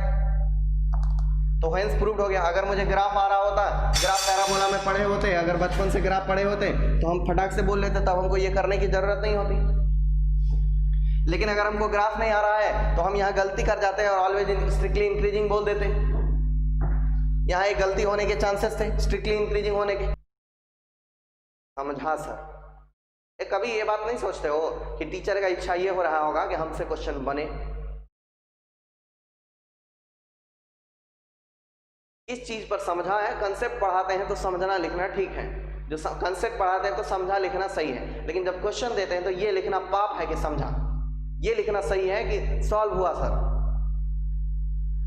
तो हेंस प्रूव्ड हो गया। अगर मुझे ग्राफ आ रहा होता, ग्राफ पैराबोला में पढ़े होते, अगर बचपन से ग्राफ पढ़े होते तो हम फटाक से बोल लेते, तब हमको ये करने की जरूरत नहीं होती। लेकिन अगर हमको ग्राफ नहीं आ रहा है तो हम यहाँ गलती कर जाते हैं और ऑलवेज स्ट्रिक्टली इंक्रीजिंग बोल देते। यहाँ एक गलती होने के चांसेस थे, स्ट्रिक्टली इंक्रीजिंग होने के। समझा सर? कभी ये बात नहीं सोचते हो कि टीचर का इच्छा ये हो रहा होगा कि हमसे क्वेश्चन बने? इस चीज पर समझा है, कंसेप्ट पढ़ाते हैं तो समझना लिखना ठीक है, जो कंसेप्ट पढ़ाते हैं तो समझा लिखना सही है, लेकिन जब क्वेश्चन देते हैं तो ये लिखना पाप है कि समझा, ये लिखना सही है कि सॉल्व हुआ सर।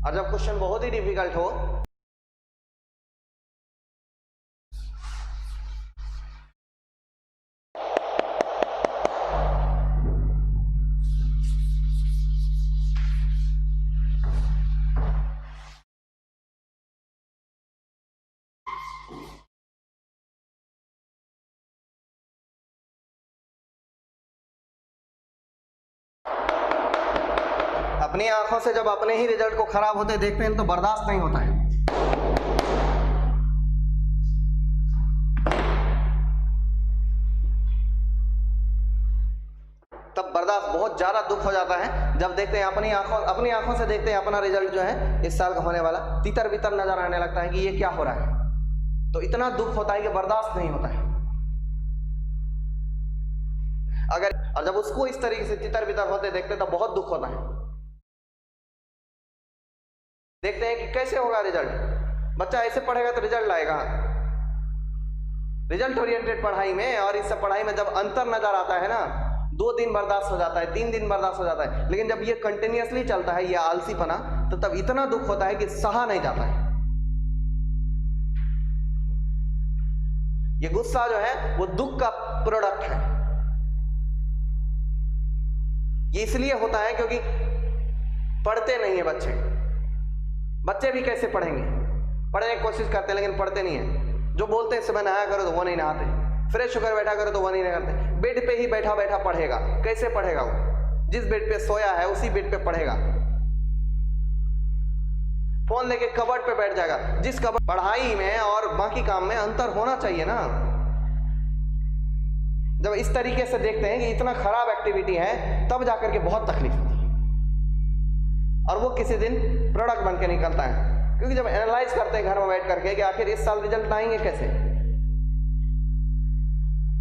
और जब क्वेश्चन बहुत ही डिफिकल्ट हो, अपनी आंखों से जब अपने ही रिजल्ट को खराब होते देखते हैं तो बर्दाश्त नहीं होता है। बर्दाश्त, बहुत ज़्यादा दुख हो जाता है जब देखते हैं अपनी आंखों से देखते हैं अपना रिजल्ट जो है इस साल का होने वाला, तितर बितर नजर आने लगता है कि ये क्या हो रहा है। तो इतना दुख होता है कि बर्दाश्त नहीं होता है। और जब उसको इस तरीके से तितर बितर होते देखते तो बहुत दुख होता है। देखते हैं कि कैसे होगा रिजल्ट, बच्चा ऐसे पढ़ेगा तो रिजल्ट लाएगा। रिजल्ट ओरिएंटेड पढ़ाई में और इस सब पढ़ाई में जब अंतर नजर आता है ना, 2 दिन बर्दाश्त हो जाता है, 3 दिन बर्दाश्त हो जाता है, लेकिन जब ये कंटिन्यूअसली चलता है, ये आलसीपना, तो तब इतना दुख होता है कि सहा नहीं जाता है। ये गुस्सा जो है वो दुख का प्रोडक्ट है। ये इसलिए होता है क्योंकि पढ़ते नहीं है बच्चे भी कैसे पढ़ेंगे, पढ़ने की कोशिश करते हैं लेकिन पढ़ते नहीं है। जो बोलते हैं सुबह नहाया करो तो वो नहीं नहाते, फ्रेश होकर बैठा करो तो वो नहीं करते, बेड पे ही बैठा बैठा पढ़ेगा। कैसे पढ़ेगा वो? जिस बेड पे सोया है उसी बेड पे पढ़ेगा। फोन लेके कबर्ड पे बैठ जाएगा, जिस कबर्ड। पढ़ाई में और बाकी काम में अंतर होना चाहिए ना। जब इस तरीके से देखते हैं कि इतना खराब एक्टिविटी है, तब जाकर के बहुत तकलीफ होती है और वो किसी दिन प्रोडक्ट बन के निकलता है। क्योंकि जब एनालाइज करते हैं घर में बैठ करके कि आखिर इस साल रिजल्ट आएंगे कैसे,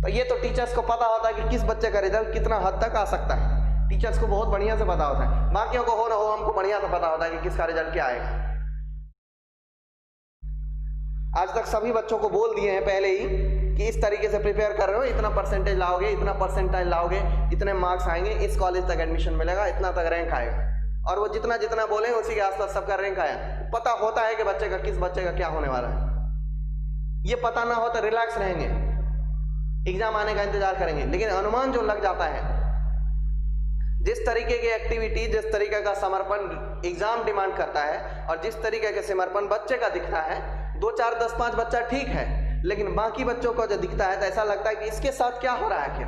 तो ये तो टीचर्स को पता होता है कि किस बच्चे का रिजल्ट कितना हद तक आ सकता है। टीचर्स को बहुत बढ़िया से पता होता है, बाकियों को हो ना हो हमको बढ़िया से पता होता है कि किसका रिजल्ट क्या आएगा। आज तक सभी बच्चों को बोल दिए हैं पहले ही कि इस तरीके से प्रिपेयर कर रहे हो, इतना परसेंटेज लाओगे, इतना परसेंटाइल लाओगे, इतने मार्क्स आएंगे, इस कॉलेज तक एडमिशन मिलेगा, इतना तक रैंक आएगा। और वो जितना जितना बोले उसी के आसपास सबका रैंक आया। पता होता है कि बच्चे का, किस बच्चे का क्या होने वाला है। ये पता ना हो तो रिलैक्स रहेंगे, एग्जाम आने का इंतजार करेंगे, लेकिन अनुमान जो लग जाता है, जिस तरीके की एक्टिविटी, जिस तरीके का समर्पण एग्जाम डिमांड करता है और जिस तरीके के समर्पण बच्चे का दिखता है, 2 4 10 5 बच्चा ठीक है, लेकिन बाकी बच्चों को जो दिखता है तो ऐसा लगता है कि इसके साथ क्या हो रहा है,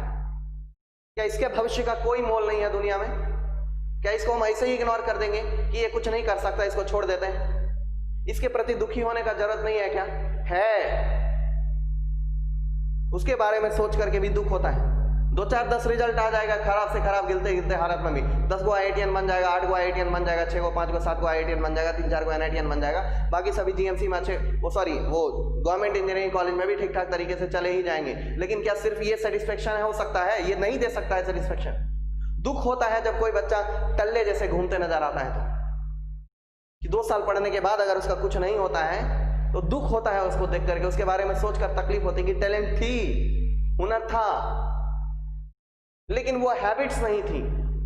क्या इसके भविष्य का कोई मोल नहीं है दुनिया में? क्या इसको हम ऐसे ही इग्नोर कर देंगे कि ये कुछ नहीं कर सकता, इसको छोड़ देते हैं? इसके प्रति दुखी होने का जरूरत नहीं है क्या? है। उसके बारे में सोच करके भी दुख होता है। 2 4 10 रिजल्ट आ जाएगा, खराब से खराब गिलते गिलते हालत में भी 10 गो IITian बन जाएगा, 8 गो IITian बन जाएगा, 6 गो 5 गो 7 गो IITian बन जाएगा, 3 4 गो NITian बन जाएगा, बाकी सभी GMC में अच्छे वो गवर्नमेंट इंजीनियरिंग कॉलेज में भी ठीक ठाक तरीके से चले ही जाएंगे। लेकिन क्या सिर्फ ये सेटिस्फेक्शन हो सकता है? ये नहीं दे सकता है सेटिस्फेक्शन। दुख होता है जब कोई बच्चा टल्ले जैसे घूमते नजर आता है, तो कि 2 साल पढ़ने के बाद अगर उसका कुछ नहीं होता है तो दुख होता है उसको देख करके, उसके बारे में सोचकर तकलीफ होती है कि टैलेंट थी, हुनर था, लेकिन वो हैबिट्स नहीं थी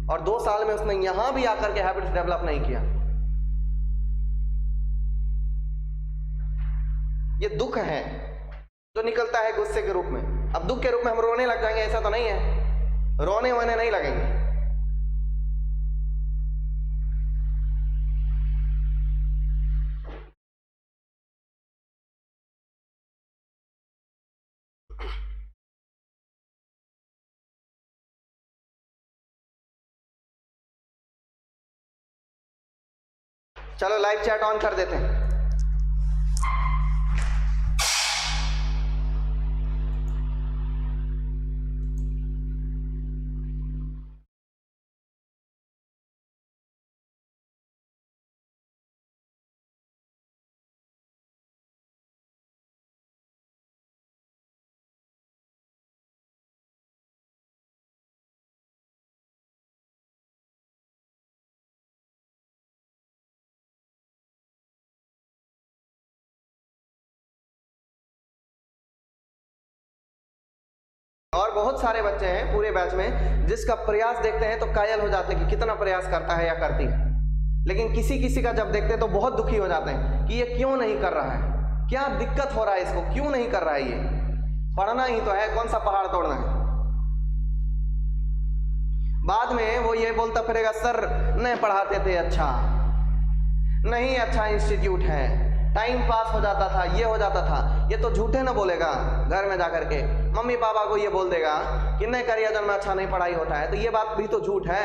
और 2 साल में उसने यहां भी आकर के हैबिट्स डेवलप नहीं किया। ये दुख है जो निकलता है गुस्से के रूप में। अब दुख के रूप में हम रोने लग जाएंगे ऐसा तो नहीं है, रोने वोने नहीं लगेंगे। चलो लाइव चैट ऑन कर देते हैं। और बहुत सारे बच्चे हैं पूरे बैच में जिसका प्रयास देखते हैं तो कायल हो जाते हैं कि कितना प्रयास करता है या करती है, लेकिन किसी किसी का जब देखते हैं तो बहुत दुखी हो जाते हैं कि ये क्यों नहीं कर रहा है, क्या दिक्कत हो रहा है इसको, क्यों नहीं कर रहा है। ये पढ़ना ही तो है, कौन सा पहाड़ तोड़ना है। बाद में वो ये बोलता फिरेगा सर नहीं पढ़ाते थे, अच्छा नहीं, अच्छा इंस्टीट्यूट है, टाइम पास हो जाता था, ये हो जाता था। ये तो झूठे ना बोलेगा घर में जाकर के, मम्मी पापा को ये बोल देगा कि नहीं करिए जब में अच्छा नहीं पढ़ाई होता है, तो ये बात भी तो झूठ है।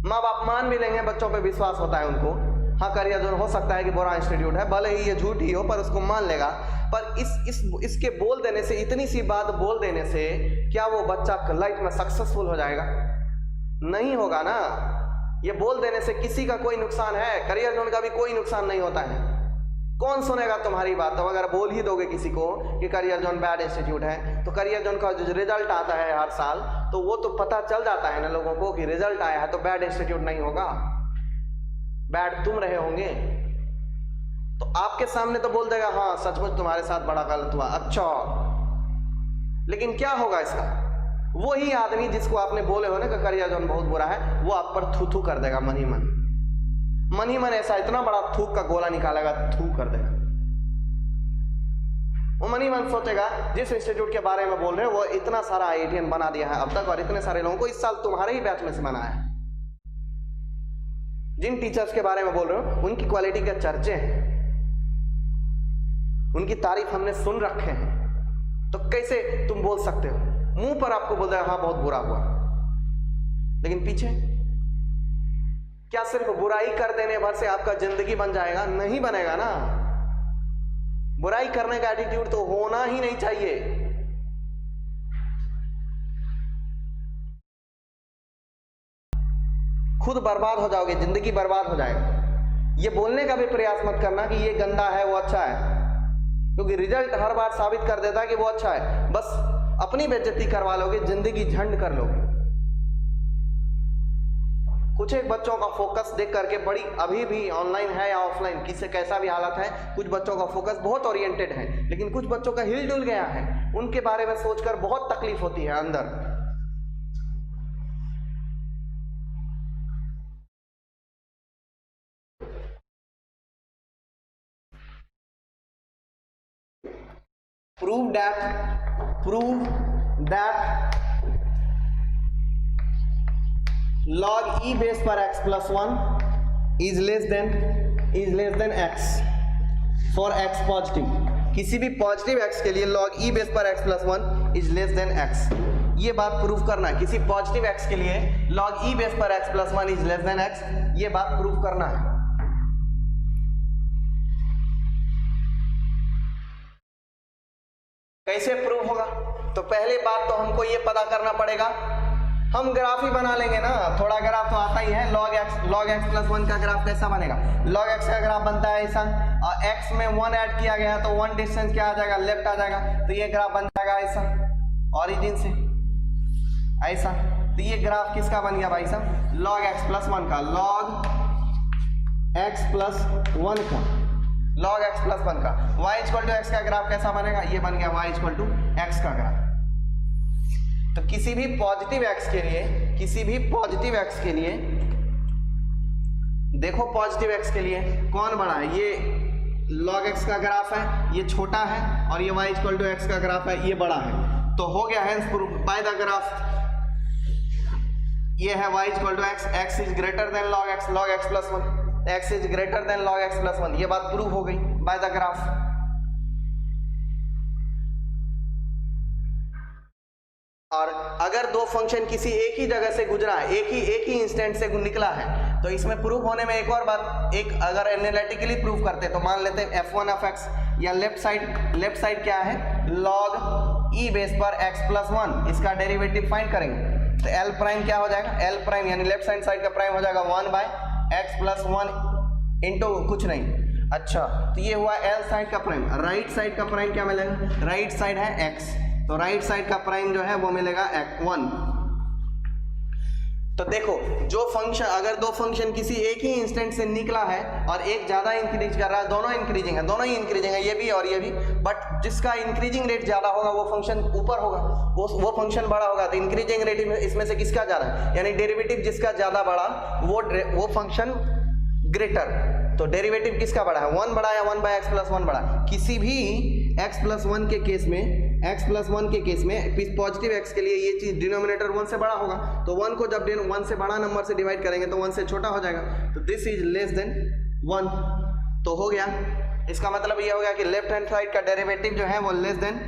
माँ बाप मान भी लेंगे, बच्चों पे विश्वास होता है उनको, हाँ करिए जो हो सकता है कि बुरा इंस्टीट्यूट है, भले ही ये झूठ ही हो पर उसको मान लेगा। पर इसके बोल देने से, इतनी सी बात बोल देने से क्या वो बच्चा लाइफ में सक्सेसफुल हो जाएगा? नहीं होगा ना। ये बोल देने से किसी का कोई नुकसान है? करियर जोन का भी कोई नुकसान नहीं होता है। कौन सुनेगा तुम्हारी बात? तो अगर बोल ही दोगे किसी को कि करियर जोन बैड इंस्टीट्यूट है, तो करियर जोन का जो रिजल्ट आता है हर साल, तो वो तो पता चल जाता है ना लोगों को कि रिजल्ट आया है, तो बैड इंस्टीट्यूट नहीं होगा, बैड तुम रहे होंगे। तो आपके सामने तो बोल देगा हाँ सचमुच तुम्हारे साथ बड़ा गलत हुआ, अच्छा, लेकिन क्या होगा इसका? वही आदमी जिसको आपने बोले हो ना कि करियर जोन बहुत बुरा है, वो आप पर थू थू कर देगा मन ही मन ऐसा इतना बड़ा थूक का गोला निकालेगा, थू कर देगा। वो मन ही मन सोचेगा जिस इंस्टीट्यूट के बारे में बोल रहे हो वो इतना सारा IITian बना दिया है अब तक, और इतने सारे लोगों को इस साल तुम्हारे ही बैच में से बनाया है। जिन टीचर्स के बारे में बोल रहे हो उनकी क्वालिटी के चर्चे हैं, उनकी तारीफ हमने सुन रखे हैं, तो कैसे तुम बोल सकते हो? मुंह पर आपको बोल रहे हाँ बहुत बुरा हुआ, लेकिन पीछे क्या सिर्फ बुराई कर देने भर से आपका जिंदगी बन जाएगा? नहीं बनेगा ना। बुराई करने का एटीट्यूड तो होना ही नहीं चाहिए। खुद बर्बाद हो जाओगे, जिंदगी बर्बाद हो जाएगा। ये बोलने का भी प्रयास मत करना कि ये गंदा है वो अच्छा है, क्योंकि रिजल्ट हर बार साबित कर देता है कि वो अच्छा है। बस अपनी बेइज्जती करवा लोगे, जिंदगी झंड कर लोगे। कुछ एक बच्चों का फोकस देख करके बड़ी, अभी भी ऑनलाइन है या ऑफलाइन, किसी कैसा भी हालत है, कुछ बच्चों का फोकस बहुत ओरिएंटेड है, लेकिन कुछ बच्चों का हिल डुल गया है। उनके बारे में सोचकर बहुत तकलीफ होती है अंदर। prove that log e base पर x plus 1 is less than x for x positive। किसी भी पॉजिटिव x के लिए log e base पर x plus 1 is less than x, ये बात प्रूव करना है। किसी पॉजिटिव x के लिए log e base पर x plus 1 is less than x, ये बात प्रूव करना है। कैसे प्रूव होगा? तो पहली बात तो हमको ये पता करना पड़ेगा, हम ग्राफ ही बना लेंगे ना, थोड़ा ग्राफ तो आता ही है। log x plus 1 का ग्राफ कैसा बनेगा? log x का ग्राफ बनता है ऐसा, और x में 1 ऐड किया गया तो 1 डिस्टेंस क्या आ जाएगा? लेफ्ट आ जाएगा, तो ये ग्राफ बन जाएगा ऐसा, ऑरिजिन से ऐसा। तो ये ग्राफ किसका बन गया भाई साहब? log x plus 1 का, log x plus 1 का, log x plus 1 का। y इक्वल टू एक्स का ग्राफ कैसा बनेगा? ये बन गया y इक्वल टू एक्स का ग्राफ। तो किसी भी पॉजिटिव x के लिए देखो, पॉजिटिव x के लिए कौन बड़ा है? ये log x का ग्राफ है, ये छोटा है, और ये y इक्वल टू एक्स का ग्राफ है, ये बड़ा है। तो हो गया है प्रूफ बाय द ग्राफ। ये है y equal to x, x is greater than log x plus 1, x is greater than log x plus 1, ये बात प्रूव हो गई बाय द ग्राफ। और अगर दो फंक्शन किसी एक ही जगह से गुजरा है, एक ही इंस्टेंट से निकला है, तो इसमें प्रूव होने में एक और बात, एक अगर एनालिटिकली प्रूव करते तो मान लेते हैं f1 ऑफ x, या लेफ्ट साइड क्या है? log e बेस पर x प्लस 1, इसका डेरिवेटिव फाइंड करेंगे तो l प्राइम क्या हो जाएगा? l प्राइम यानी लेफ्ट साइड का प्राइम हो जाएगा 1 बाय x प्लस 1 इंटू कुछ नहीं। अच्छा, तो ये हुआ l साइड का प्राइम। राइट साइड का प्राइम क्या मिलेगा? राइट साइड है x, तो राइट साइड का प्राइम जो है वो मिलेगा 1। तो देखो, जो फंक्शन, अगर दो फंक्शन किसी एक ही इंस्टेंट से निकला है और एक ज्यादा इंक्रीज कर रहा है, दोनों ही इंक्रीजिंग है, ये भी और ये भी, बट जिसका इंक्रीजिंग रेट ज्यादा होगा वो फंक्शन ऊपर होगा, वो फंक्शन बड़ा होगा। तो इंक्रीजिंग रेट इसमें से किसका ज्यादा है? यानी डेरिवेटिव जिसका ज्यादा बड़ा वो फंक्शन ग्रेटर। तो डेरिवेटिव किसका बड़ा है? 1 बड़ा या 1 बाय एक्स प्लस 1 बड़ा? किसी भी x प्लस 1 के केस में पॉजिटिव x के लिए ये चीज डिनोमिनेटर 1 से बड़ा होगा, तो 1 को जब 1 से बड़ा नंबर से डिवाइड करेंगे तो 1 से छोटा हो जाएगा, तो दिस इज लेस देन 1। तो हो गया, इसका मतलब ये हो गया कि लेफ्ट हैंड साइड का डेरिवेटिव जो है वो less than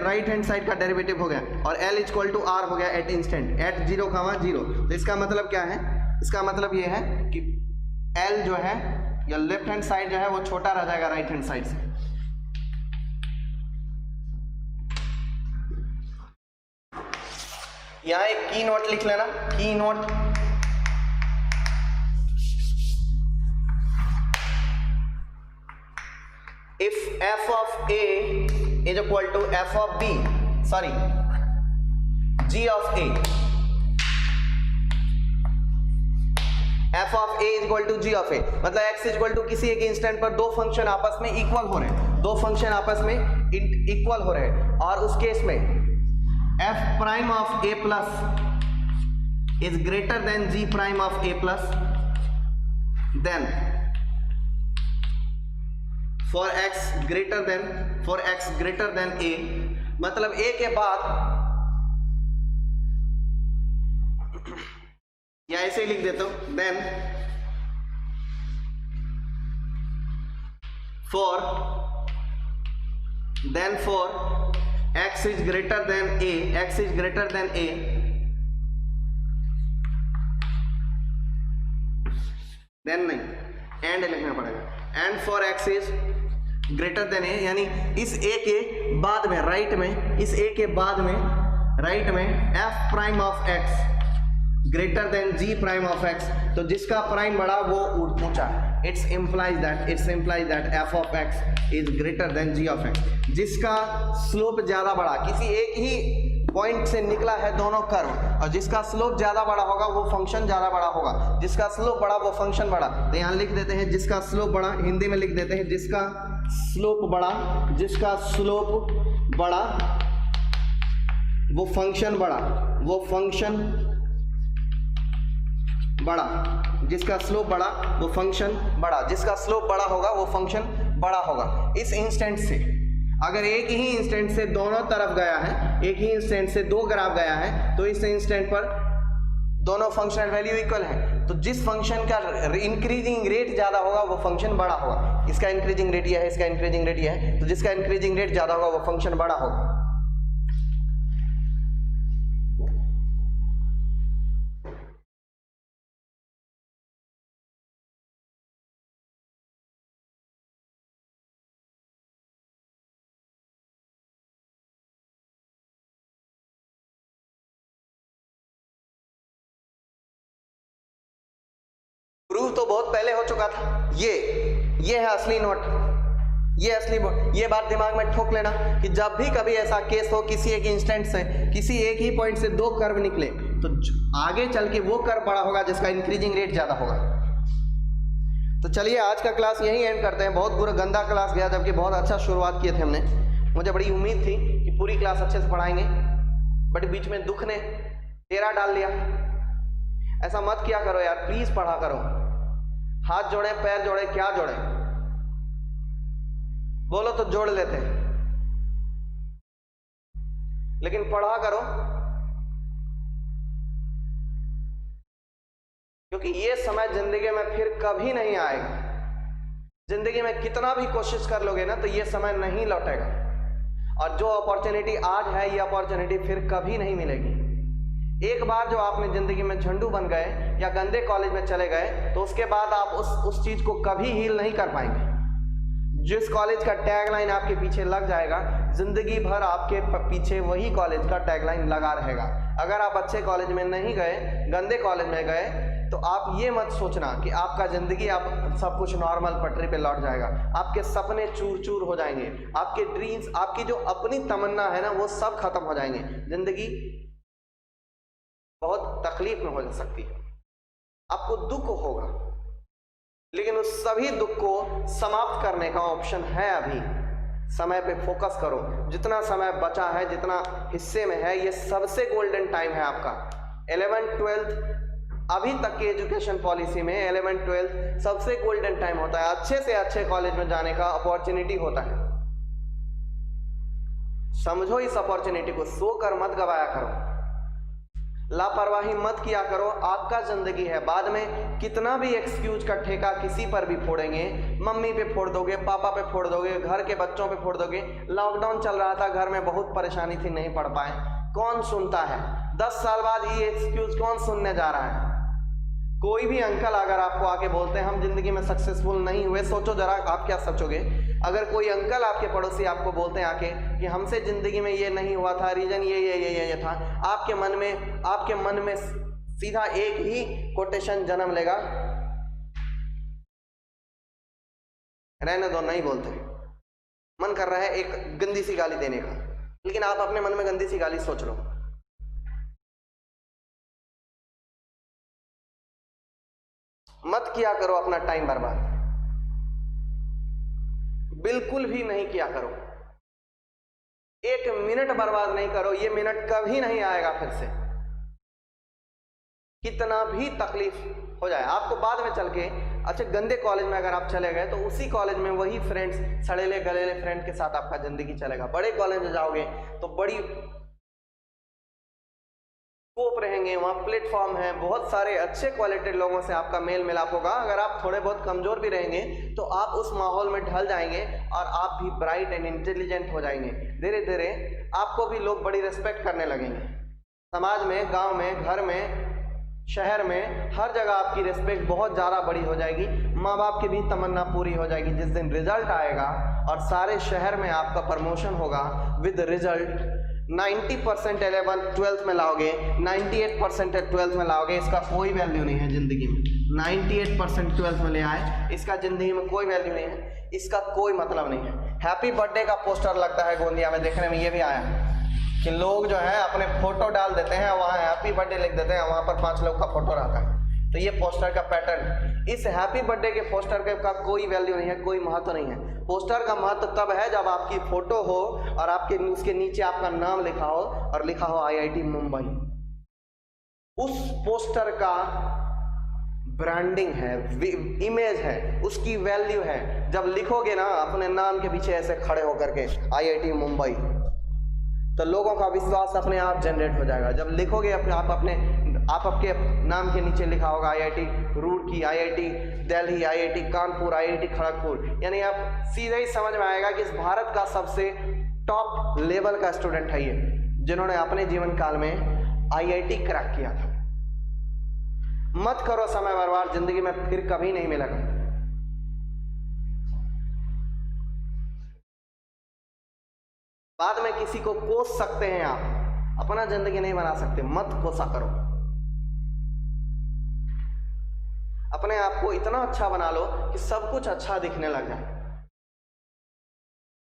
right hand side का डेरिवेटिव हो गया, और l इक्वल टू r हो गया एट इंस्टेंट, एट 0, 0। तो इसका मतलब क्या है? इसका मतलब ये है कि l जो है या लेफ्ट हैंड साइड जो है वो छोटा रह जाएगा राइट हैंड साइड से। यहाँ एक की नोट लिख लेना, की note. If f of a is equal to f of b, sorry, g of a, f of a is equal to g of a, मतलब x is equal to किसी एक इंस्टेंट पर दो फंक्शन आपस में इक्वल हो रहे हैं, दो फंक्शन आपस में इक्वल हो रहे हैं, और उस केस में f prime of a plus is greater than g prime of a plus, then for x greater than a, मतलब a के बाद, या ऐसे ही लिख देता हूं, then for x is greater than a, then नहीं, एंड लिखना पड़ेगा, and for x is greater than a, यानी इस a के बाद में राइट में, इस a के बाद में राइट में f prime of x greater than g prime of x, तो जिसका प्राइम बड़ा वो ऊंचा, it's implies that f of x is greater then g of x, जिसका स्लोप ज्यादा बड़ा, किसी एक ही पॉइंट से निकला है दोनों कर्व, और जिसका स्लोप ज्यादा बड़ा होगा वो फंक्शन ज्यादा बड़ा होगा, जिसका स्लोप बड़ा वो फंक्शन बड़ा। तो यहाँ लिख देते हैं जिसका स्लोप बड़ा, हिंदी में लिख देते हैं जिसका स्लोप बड़ा, जिसका स्लोप बड़ा वो फंक्शन बड़ा, वो फंक्शन बड़ा, जिसका स्लोप बड़ा वो फंक्शन बड़ा, जिसका स्लोप बड़ा होगा वो फंक्शन बड़ा होगा। इस इंस्टेंट से अगर एक ही इंस्टेंट से दोनों तरफ गया है, एक ही इंस्टेंट से दो ग्राफ गया है, तो इस इंस्टेंट पर दोनों फंक्शनल वैल्यू इक्वल है, तो जिस फंक्शन का इंक्रीजिंग रेट ज्यादा होगा वो फंक्शन बड़ा होगा। इसका इंक्रीजिंग रेट यह है, इसका इंक्रीजिंग रेट यह है, तो जिसका इंक्रीजिंग रेट ज्यादा होगा वो फंक्शन बड़ा होगा। प्रूव तो बहुत पहले हो चुका था, ये है असली नोट, ये असली, ये बात दिमाग में ठोक लेना कि जब भी कभी ऐसा केस हो, किसी एक इंस्टेंट से, किसी एक ही पॉइंट से दो कर्व निकले, तो आगे चल के वो कर्व बड़ा होगा जिसका इंक्रीजिंग रेट ज्यादा होगा। तो चलिए आज का क्लास यही एंड करते हैं। बहुत बुरा गंदा क्लास गया, जबकि बहुत अच्छा शुरुआत किए थे हमने, मुझे बड़ी उम्मीद थी कि पूरी क्लास अच्छे से पढ़ाएंगे, बट बीच में दुख ने डेरा डाल लिया। ऐसा मत किया करो यार, प्लीज पढ़ा करो, हाथ जोड़े, पैर जोड़े, क्या जोड़े, बोलो तो जोड़ लेते, लेकिन पढ़ा करो, क्योंकि ये समय जिंदगी में फिर कभी नहीं आएगा। जिंदगी में कितना भी कोशिश कर लोगे ना, तो ये समय नहीं लौटेगा, और जो अपॉर्चुनिटी आज है ये अपॉर्चुनिटी फिर कभी नहीं मिलेगी। एक बार जो आपने जिंदगी में झंडू बन गए या गंदे कॉलेज में चले गए, तो उसके बाद आप उस चीज को कभी हील नहीं कर पाएंगे। जिस कॉलेज का टैगलाइन आपके पीछे लग जाएगा, जिंदगी भर आपके पीछे वही कॉलेज का टैगलाइन लगा रहेगा। अगर आप अच्छे कॉलेज में नहीं गए, गंदे कॉलेज में गए, तो आप ये मत सोचना कि आपका जिंदगी आप सब कुछ नॉर्मल पटरी पे लौट जाएगा। आपके सपने चूर चूर हो जाएंगे, आपके ड्रीम्स, आपकी जो अपनी तमन्ना है ना, वो सब खत्म हो जाएंगे। जिंदगी बहुत तकलीफ में हो सकती है, आपको दुख होगा, लेकिन उस सभी दुख को समाप्त करने का ऑप्शन है अभी। समय पे फोकस करो, जितना समय बचा है, जितना हिस्से में है, ये सबसे गोल्डन टाइम है आपका। 11th 12th अभी तक की एजुकेशन पॉलिसी में 11th 12th सबसे गोल्डन टाइम होता है, अच्छे से अच्छे कॉलेज में जाने का अपॉर्चुनिटी होता है। समझो इस अपॉर्चुनिटी को, सोकर मत गवाया करो, लापरवाही मत किया करो। आपका जिंदगी है, बाद में कितना भी एक्सक्यूज का ठेका किसी पर भी फोड़ेंगे, मम्मी पे फोड़ दोगे, पापा पे फोड़ दोगे, घर के बच्चों पे फोड़ दोगे। लॉकडाउन चल रहा था, घर में बहुत परेशानी थी, नहीं पढ़ पाए, कौन सुनता है? 10 साल बाद ये एक्सक्यूज कौन सुनने जा रहा है? कोई भी अंकल अगर आपको आके बोलते हैं हम जिंदगी में सक्सेसफुल नहीं हुए, सोचो जरा आप क्या सोचोगे। अगर कोई अंकल आपके पड़ोसी आपको बोलते हैं आके कि हमसे जिंदगी में ये नहीं हुआ था, रीजन ये था, आपके मन में सीधा एक ही कोटेशन जन्म लेगा, रहने दो, नहीं बोलते। मन कर रहा है एक गंदी सी गाली देने का, लेकिन आप अपने मन में गंदी सी गाली सोच लो। मत किया करो अपना टाइम बर्बाद, बिल्कुल भी नहीं किया करो। 1 मिनट बर्बाद नहीं करो, ये मिनट कभी नहीं आएगा फिर से, कितना भी तकलीफ हो जाए आपको। बाद में चल के अच्छा गंदे कॉलेज में अगर आप चले गए तो उसी कॉलेज में वही फ्रेंड्स, सड़ेले गलेले फ्रेंड के साथ आपका जिंदगी चलेगा। बड़े कॉलेज में जाओगे तो बड़ी स्कोप रहेंगे, वहाँ प्लेटफॉर्म है, बहुत सारे अच्छे क्वालिटी लोगों से आपका मेल मिलाप होगा। अगर आप थोड़े बहुत कमजोर भी रहेंगे तो आप उस माहौल में ढल जाएंगे और आप भी ब्राइट एंड इंटेलिजेंट हो जाएंगे। धीरे धीरे आपको भी लोग बड़ी रिस्पेक्ट करने लगेंगे, समाज में, गांव में, घर में, शहर में, हर जगह आपकी रिस्पेक्ट बहुत ज़्यादा बड़ी हो जाएगी। माँ बाप की भी तमन्ना पूरी हो जाएगी। जिस दिन रिजल्ट आएगा और सारे शहर में आपका प्रमोशन होगा विद रिजल्ट, 90% 12th में लाओगे, 98% 12th में लाओगे, इसका कोई वैल्यू नहीं है जिंदगी में। 98% 12th में ले आए, इसका जिंदगी में कोई वैल्यू नहीं है, इसका कोई मतलब नहीं है। हैप्पी बर्थडे का पोस्टर लगता है गोंदिया में, देखने में ये भी आया कि लोग जो है अपने फोटो डाल देते हैं, वहाँ हैप्पी बर्थडे लिख देते हैं, वहाँ पर 5 लोग का फोटो रहता है। तो ये पोस्टर का पैटर्न, इस हैप्पी बर्थडे के पोस्टर का कोई वैल्यू नहीं है, कोई महत्व नहीं है। पोस्टर का महत्व तब है जब आपकी फोटो हो और उसके नीचे आपका नाम लिखा हो और लिखा हो IIT मुंबई। उस पोस्टर का ब्रांडिंग है, इमेज है, उसकी वैल्यू है। जब लिखोगे ना अपने नाम के पीछे ऐसे खड़े होकर के IIT मुंबई, तो लोगों का विश्वास अपने आप जनरेट हो जाएगा। जब लिखोगे आप आपके नाम के नीचे लिखा होगा IIT Roorkee, IIT Delhi, IIT Kanpur, IIT Kharagpur, यानी आप सीधे ही समझ में आएगा कि इस भारत का सबसे टॉप लेवल का स्टूडेंट है ये, जिन्होंने अपने जीवन काल में IIT क्रैक किया था। मत करो समय बर्बाद, जिंदगी में फिर कभी नहीं मिलेगा। बाद में किसी को कोस सकते हैं आप, अपना जिंदगी नहीं बना सकते। मत कोसा करो, अपने आप को इतना अच्छा बना लो कि सब कुछ अच्छा दिखने लग जाए।